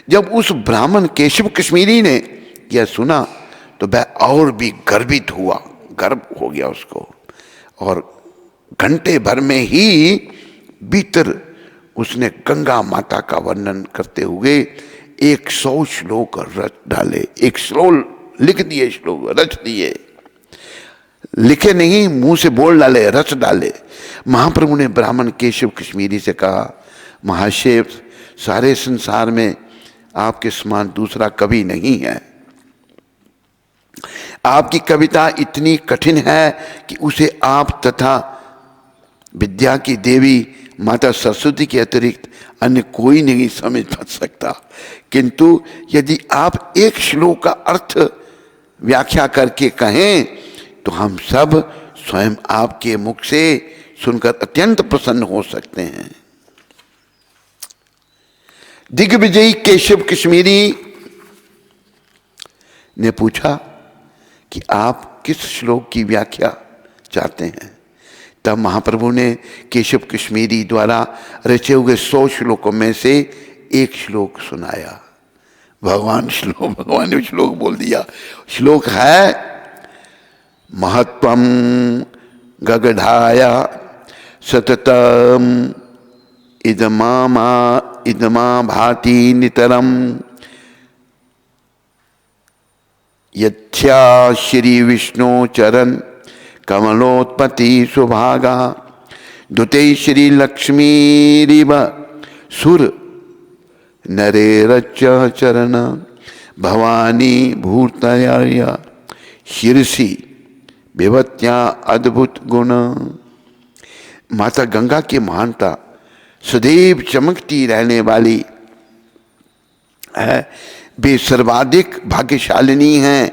जब उस ब्राह्मण केशव कश्मीरी ने यह सुना तो वह और भी गर्वित हुआ, गर्व हो गया उसको, और घंटे भर में ही भीतर उसने गंगा माता का वर्णन करते हुए 100 श्लोक रच डाले। 1 श्लोक लिख दिए, श्लोक रच दिए, लिखे नहीं, मुंह से बोल डाले, रच डाले। महाप्रभु ने ब्राह्मण केशव कश्मीरी से कहा, महाशय, सारे संसार में आपके समान दूसरा कवि नहीं है। आपकी कविता इतनी कठिन है कि उसे आप तथा विद्या की देवी माता सरस्वती के अतिरिक्त अन्य कोई नहीं समझ सकता। किंतु यदि आप एक श्लोक का अर्थ व्याख्या करके कहें तो हम सब स्वयं आपके मुख से सुनकर अत्यंत प्रसन्न हो सकते हैं। दिग्विजयी केशव कश्मीरी ने पूछा कि आप किस श्लोक की व्याख्या चाहते हैं। तब महाप्रभु ने केशव कश्मीरी द्वारा रचे हुए 100 श्लोकों में से एक श्लोक सुनाया। भगवान ने श्लोक बोल दिया। श्लोक है, महत्वम गगढ़ाया सततम इदमा भाति नितरम यथ्या श्री विष्णु चरण कमलोत्पत्ति सुभागा दुते श्री लक्ष्मीरिव सुर नरेरच चरण भवानी भूतया शिरसी विभत्या अद्भुत गुण। माता गंगा की महानता सदैव चमकती रहने वाली है। वे सर्वाधिक भाग्यशालिनी हैं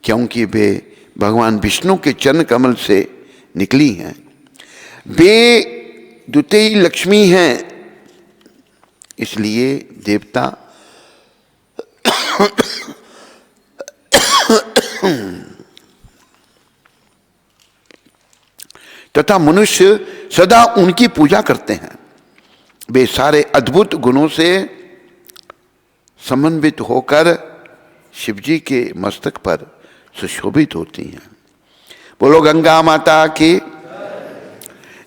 क्योंकि वे भगवान विष्णु के चरण कमल से निकली हैं। वे द्वितीय लक्ष्मी हैं, इसलिए देवता तथा मनुष्य सदा उनकी पूजा करते हैं। वे सारे अद्भुत गुणों से समन्वित होकर शिवजी के मस्तक पर सुशोभित होती हैं। बोलो गंगा माता की।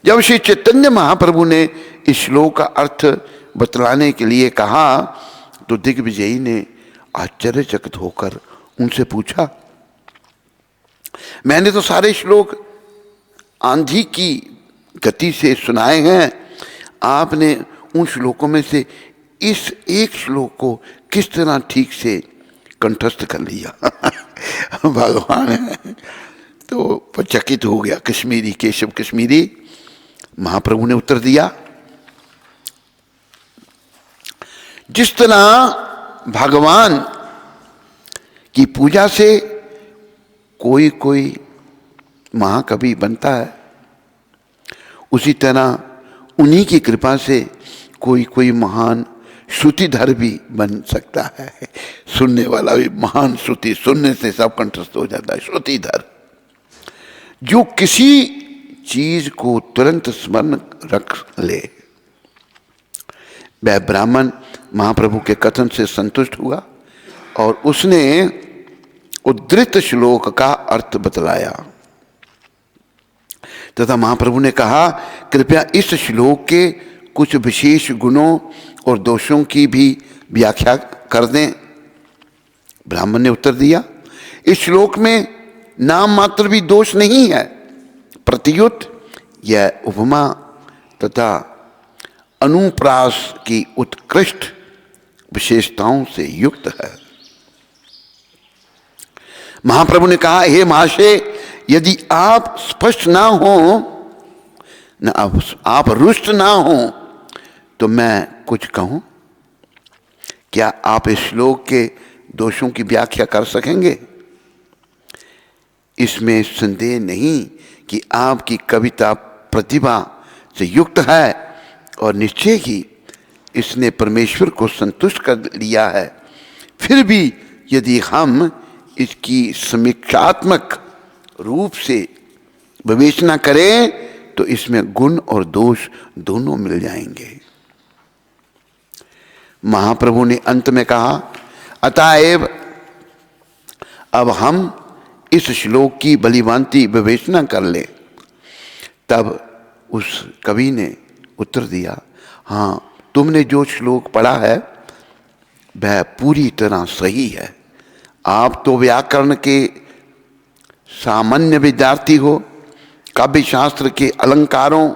जब श्री चैतन्य महाप्रभु ने इस श्लोक का अर्थ बतलाने के लिए कहा तो दिग्विजयी ने आश्चर्यचकित होकर उनसे पूछा, मैंने तो सारे श्लोक आंधी की गति से सुनाए हैं, आपने उन श्लोकों में से इस एक श्लोक को किस तरह ठीक से कंठस्थ कर लिया। भगवान है तो चकित हो गया कश्मीरी, केशव कश्मीरी। महाप्रभु ने उत्तर दिया, जिस तरह भगवान की पूजा से कोई कोई महाकवि बनता है, उसी तरह उन्हीं की कृपा से कोई कोई महान श्रुतिधर भी बन सकता है। सुनने वाला भी महान श्रुति सुनने से सब कंठस्थ हो जाता है। श्रुतिधर जो किसी चीज को तुरंत स्मरण रख ले, वह ब्राह्मण महाप्रभु के कथन से संतुष्ट हुआ और उसने उद्धृत श्लोक का अर्थ बतलाया तथा महाप्रभु ने कहा, कृपया इस श्लोक के कुछ विशेष गुणों और दोषों की भी व्याख्या कर दें। ब्राह्मण ने उत्तर दिया, इस श्लोक में नाम मात्र भी दोष नहीं है, प्रत्युत यह उपमा तथा अनुप्रास की उत्कृष्ट विशेषताओं से युक्त है। महाप्रभु ने कहा, हे महाशय, यदि आप स्पष्ट ना हो, न आप रुष्ट ना हो तो मैं कुछ कहूं? क्या आप इस श्लोक के दोषों की व्याख्या कर सकेंगे? इसमें संदेह नहीं कि आपकी कविता प्रतिभा से युक्त है और निश्चय ही इसने परमेश्वर को संतुष्ट कर लिया है। फिर भी यदि हम इसकी समीक्षात्मक रूप से विवेचना करें तो इसमें गुण और दोष दोनों मिल जाएंगे। महाप्रभु ने अंत में कहा, अतएव अब हम इस श्लोक की भलीभांति विवेचना कर लें। तब उस कवि ने उत्तर दिया, हाँ, तुमने जो श्लोक पढ़ा है वह पूरी तरह सही है। आप तो व्याकरण के सामान्य विद्यार्थी हो, काव्य शास्त्र के अलंकारों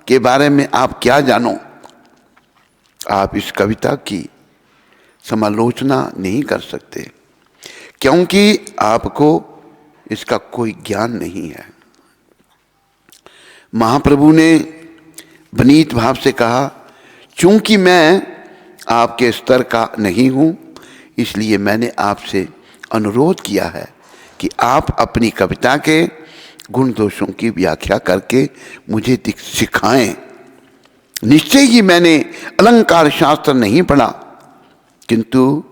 के बारे में आप क्या जानो? आप इस कविता की समालोचना नहीं कर सकते क्योंकि आपको इसका कोई ज्ञान नहीं है। महाप्रभु ने विनीत भाव से कहा, चूंकि मैं आपके स्तर का नहीं हूं, इसलिए मैंने आपसे अनुरोध किया है कि आप अपनी कविता के गुण दोषों की व्याख्या करके मुझे सिखाएं। निश्चय ही मैंने अलंकार शास्त्र नहीं पढ़ा, किंतु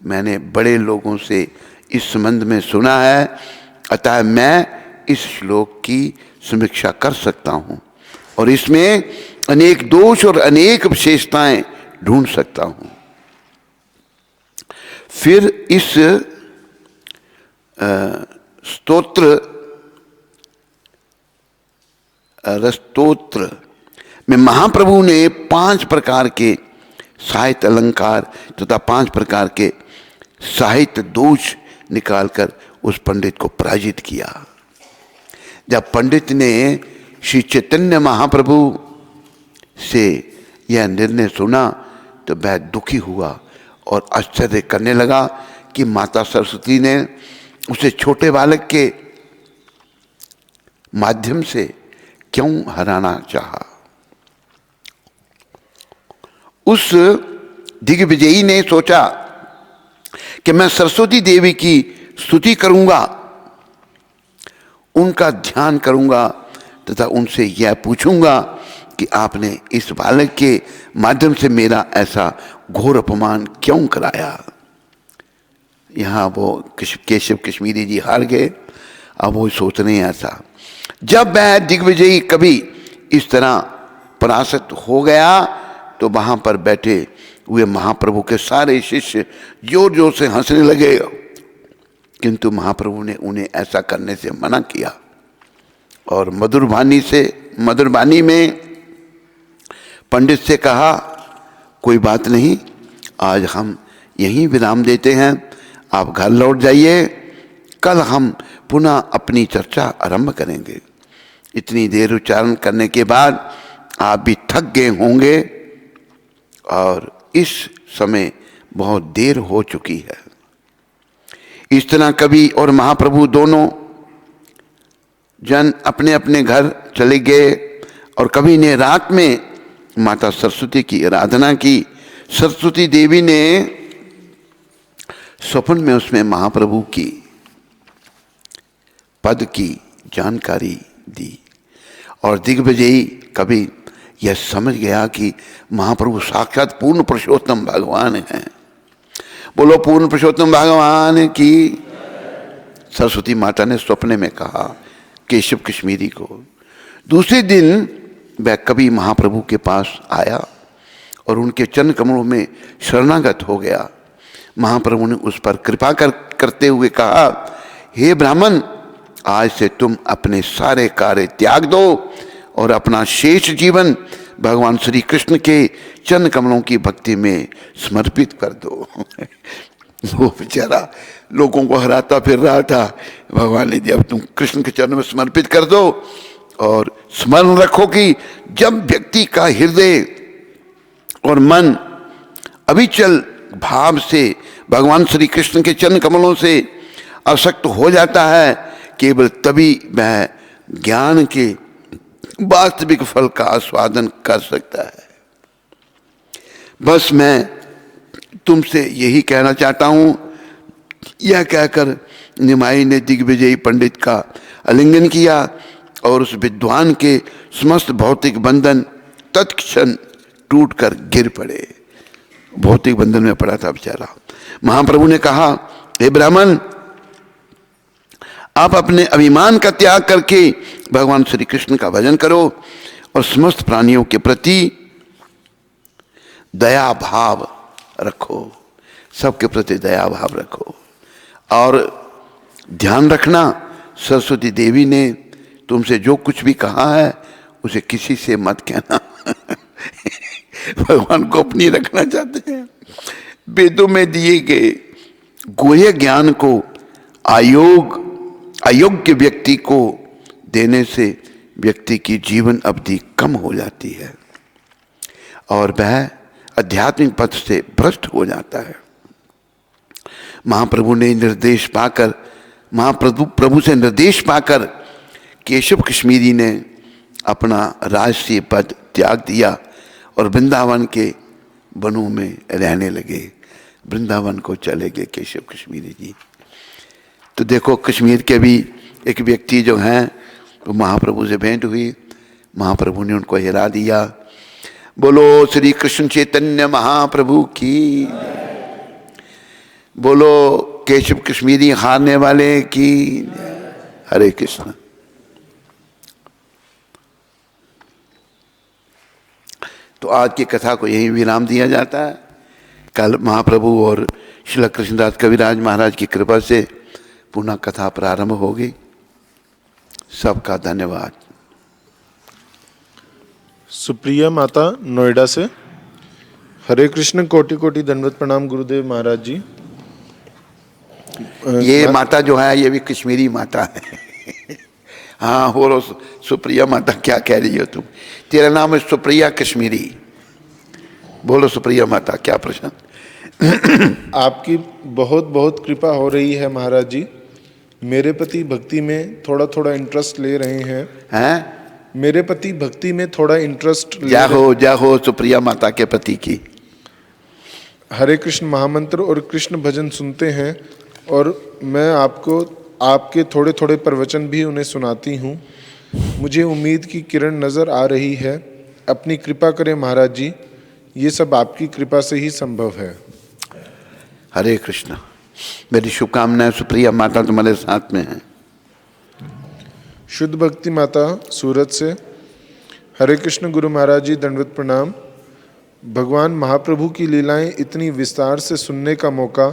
मैंने बड़े लोगों से इस संबंध में सुना है, अतः मैं इस श्लोक की समीक्षा कर सकता हूं और इसमें अनेक दोष और अनेक विशेषताएं ढूंढ सकता हूं। फिर इस स्तोत्र में महाप्रभु ने 5 प्रकार के साहित्य अलंकार तथा 5 प्रकार के साहित्य दोष निकालकर उस पंडित को पराजित किया। जब पंडित ने श्री चैतन्य महाप्रभु से यह निर्णय सुना तो वह दुखी हुआ और आश्चर्य करने लगा कि माता सरस्वती ने उसे छोटे बालक के माध्यम से क्यों हराना चाहा। उस दिग्विजयी ने सोचा कि मैं सरस्वती देवी की स्तुति करूंगा, उनका ध्यान करूंगा तथा उनसे यह पूछूंगा कि आपने इस बालक के माध्यम से मेरा ऐसा घोर अपमान क्यों कराया। यहाँ वो केशव कश्मीरी जी हार गए। अब वो सोच रहे हैं ऐसा। जब वह दिग्विजयी कवि इस तरह परास्त हो गया तो वहां पर बैठे हुए महाप्रभु के सारे शिष्य जोर जोर से हंसने लगे, किंतु महाप्रभु ने उन्हें ऐसा करने से मना किया और मधुर वाणी में पंडित से कहा, कोई बात नहीं, आज हम यहीं विराम देते हैं, आप घर लौट जाइए, कल हम पुनः अपनी चर्चा आरंभ करेंगे। इतनी देर उच्चारण करने के बाद आप भी थक गए होंगे और इस समय बहुत देर हो चुकी है। इस तरह कवि और महाप्रभु दोनों जन अपने अपने घर चले गए और कवि ने रात में माता सरस्वती की आराधना की। सरस्वती देवी ने स्वप्न में उसमें महाप्रभु की पद की जानकारी दी और दिग्विजयी कवि यह समझ गया कि महाप्रभु साक्षात पूर्ण पुरुषोत्तम भगवान हैं। बोलो पूर्ण पुरुषोत्तम भगवान की। सरस्वती माता ने स्वप्न में कहा केशव कश्मीरी को। दूसरे दिन वह कवि महाप्रभु के पास आया और उनके चरण कमलों में शरणागत हो गया। महाप्रभु ने उस पर कृपा करते हुए कहा, हे ब्राह्मण, आज से तुम अपने सारे कार्य त्याग दो और अपना शेष जीवन भगवान श्री कृष्ण के चरण कमलों की भक्ति में समर्पित कर दो। वो बेचारा लोगों को हराता फिर रहा था। भगवान ने दिया, अब तुम कृष्ण के चरण में समर्पित कर दो और स्मरण रखो कि जब व्यक्ति का हृदय और मन अविचल भाव से भगवान श्री कृष्ण के चरण कमलों से आसक्त हो जाता है, केवल तभी वह ज्ञान के वास्तविक फल का आस्वादन कर सकता है। बस मैं तुमसे यही कहना चाहता हूं। यह कहकर निमाई ने दिग्विजयी पंडित का आलिंगन किया और उस विद्वान के समस्त भौतिक बंधन तत्क्षण टूटकर गिर पड़े। भौतिक बंधन में पड़ा था बेचारा। महाप्रभु ने कहा, हे ब्राह्मण, आप अपने अभिमान का त्याग करके भगवान श्री कृष्ण का भजन करो और समस्त प्राणियों के प्रति दया भाव रखो, सबके प्रति दया भाव रखो। और ध्यान रखना, सरस्वती देवी ने तुमसे जो कुछ भी कहा है उसे किसी से मत कहना। भगवान को अपनी रखना चाहते हैं। वेदों में दिए गए गुह्य ज्ञान को अयोग्य व्यक्ति को देने से व्यक्ति की जीवन अवधि कम हो जाती है और वह आध्यात्मिक पथ से भ्रष्ट हो जाता है। महाप्रभु से निर्देश पाकर केशव कश्मीरी ने अपना राजसीय पद त्याग दिया और वृंदावन के वनों में रहने लगे। वृंदावन को चले गए केशव कश्मीरी जी। तो देखो, कश्मीर के भी एक व्यक्ति जो हैं तो महाप्रभु से भेंट हुई। महाप्रभु ने उनको हिला दिया। बोलो श्री कृष्ण चैतन्य महाप्रभु की, बोलो केशव कश्मीरी हारने वाले की। हरे कृष्ण। तो आज की कथा को यहीं विराम दिया जाता है। कल महाप्रभु और श्रील कृष्णदास कविराज महाराज की कृपा से पुनः कथा प्रारंभ होगी। सबका धन्यवाद। सुप्रिया माता नोएडा से। हरे कृष्ण, कोटि कोटि दंडवत प्रणाम गुरुदेव महाराज जी। ये माता जो है ये भी कश्मीरी माता है। हाँ, बोलो सुप्रिया माता, क्या कह रही हो तुम? तेरा नाम है सुप्रिया कश्मीरी। बोलो सुप्रिया माता, क्या प्रश्न? आपकी बहुत बहुत कृपा हो रही है महाराज जी। मेरे पति भक्ति में थोड़ा थोड़ा इंटरेस्ट ले रहे हैं। मेरे पति भक्ति में थोड़ा इंटरेस्ट जा हो सुप्रिया माता के पति की। हरे कृष्ण महामंत्र और कृष्ण भजन सुनते हैं और मैं आपके थोड़े थोड़े प्रवचन भी उन्हें सुनाती हूँ। मुझे उम्मीद की किरण नज़र आ रही है। अपनी कृपा करें महाराज जी, ये सब आपकी कृपा से ही संभव है। हरे कृष्ण। मेरी शुभकामनाएं। सुप्रिया माता तुम्हारे साथ में है। शुद्ध भक्ति माता सूरत से। हरे कृष्ण गुरु महाराज जी, दंडवत प्रणाम। भगवान महाप्रभु की लीलाएं इतनी विस्तार से सुनने का मौका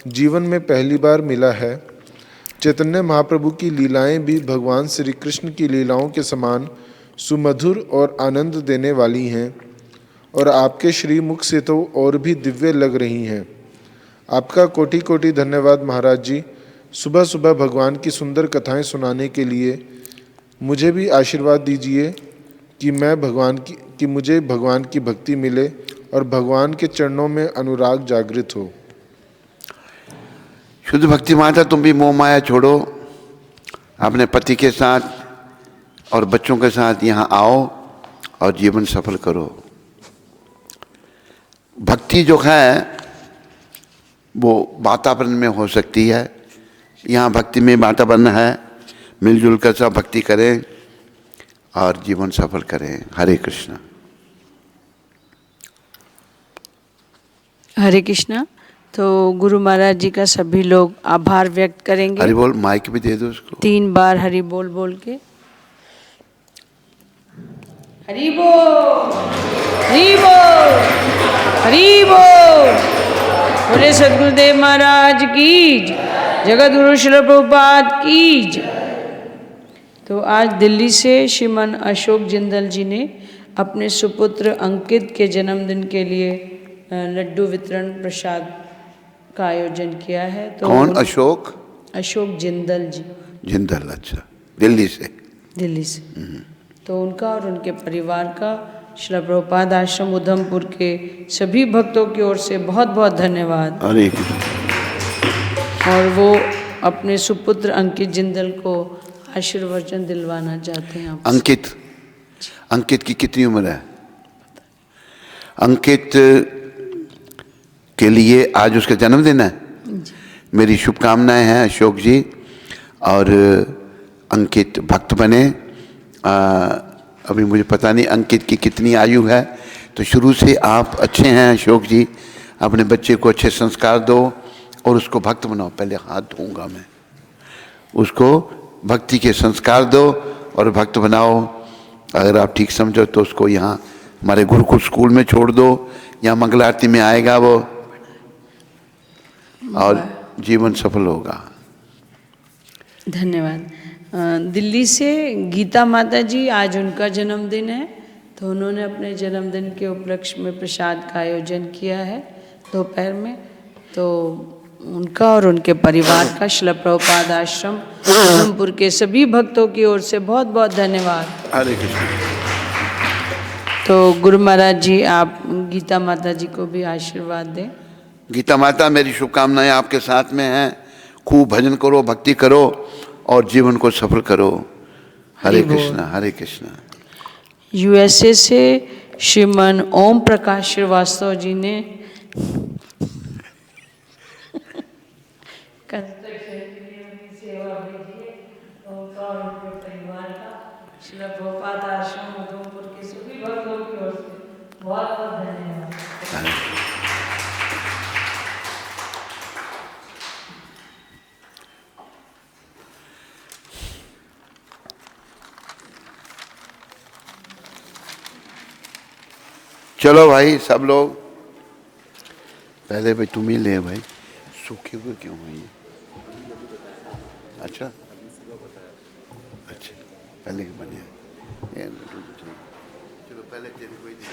जीवन में पहली बार मिला है। चैतन्य महाप्रभु की लीलाएं भी भगवान श्री कृष्ण की लीलाओं के समान सुमधुर और आनंद देने वाली हैं और आपके श्रीमुख से तो और भी दिव्य लग रही हैं। आपका कोटि कोटि धन्यवाद महाराज जी। सुबह सुबह भगवान की सुंदर कथाएं सुनाने के लिए मुझे भी आशीर्वाद दीजिए कि मुझे भगवान की भक्ति मिले और भगवान के चरणों में अनुराग जागृत हो। शुद्ध भक्ति माता, तुम भी मोह माया छोड़ो, अपने पति के साथ और बच्चों के साथ यहाँ आओ और जीवन सफल करो। भक्ति जो है वो वातावरण में हो सकती है। यहाँ भक्ति में वातावरण है। मिलजुल कर सब भक्ति करें और जीवन सफल करें। हरे कृष्ण। हरे कृष्णा। तो गुरु महाराज जी का सभी लोग आभार व्यक्त करेंगे। हरि बोल, माइक भी दे दो उसको। 3 बार हरि बोल बोल के। हरि बोल, हरि बोल, हरि बोल। बोले सद्गुरुदेव महाराज की जय, जगत गुरु श्रील प्रभुपाद की जय। तो आज दिल्ली से श्रीमान अशोक जिंदल जी ने अपने सुपुत्र अंकित के जन्मदिन के लिए लड्डू वितरण प्रसाद का आयोजन किया है। तो कौन अशोक? अशोक जिंदल जी। जिंदल, अच्छा, दिल्ली से। दिल्ली से। तो उनका और उनके परिवार का श्रील प्रभुपाद आश्रम उधमपुर के सभी भक्तों की ओर से बहुत बहुत धन्यवाद। अरे और वो अपने सुपुत्र अंकित जिंदल को आशीर्वचन दिलवाना चाहते हैं आपसे। अंकित, अंकित की कितनी उम्र है? अंकित के लिए आज उसका जन्मदिन है। मेरी शुभकामनाएं हैं अशोक जी, और अंकित भक्त बने। अभी मुझे पता नहीं अंकित की कितनी आयु है, तो शुरू से आप अच्छे हैं अशोक जी। अपने बच्चे को अच्छे संस्कार दो और उसको भक्त बनाओ। पहले हाथ धोऊंगा मैं। उसको भक्ति के संस्कार दो और भक्त बनाओ। अगर आप ठीक समझो तो उसको यहाँ हमारे गुरुकुल स्कूल में छोड़ दो, यहाँ मंगल आरती में आएगा वो और जीवन सफल होगा। धन्यवाद। दिल्ली से गीता माता जी, आज उनका जन्मदिन है, तो उन्होंने अपने जन्मदिन के उपलक्ष्य में प्रसाद का आयोजन किया है दोपहर में। तो उनका और उनके परिवार का श्रील प्रभुपाद आश्रम उधमपुर के सभी भक्तों की ओर से बहुत बहुत धन्यवाद। हरे कृष्ण। तो गुरु महाराज जी आप गीता माता जी को भी आशीर्वाद दें। गीता माता, मेरी शुभकामनाएं आपके साथ में हैं। खूब भजन करो, भक्ति करो और जीवन को सफल करो। हरे कृष्णा, हरे कृष्णा। यूएसए से श्रीमान ओम प्रकाश श्रीवास्तव जी ने कंस्ट्रक्शन के लिए उनकी सेवा भेजी है। उनका और उनके परिवार का श्रील प्रभुपाद आश्रम उधमपुर के सभी भक्तों की ओर से बहुत बहुत धन्यवाद। चलो भाई सब लोग, पहले भाई तुम ही ले भाई। सूखे हुए क्यों हैं ये? अच्छा अच्छा, पहले के बने। चलो पहले तेरे को ही दे।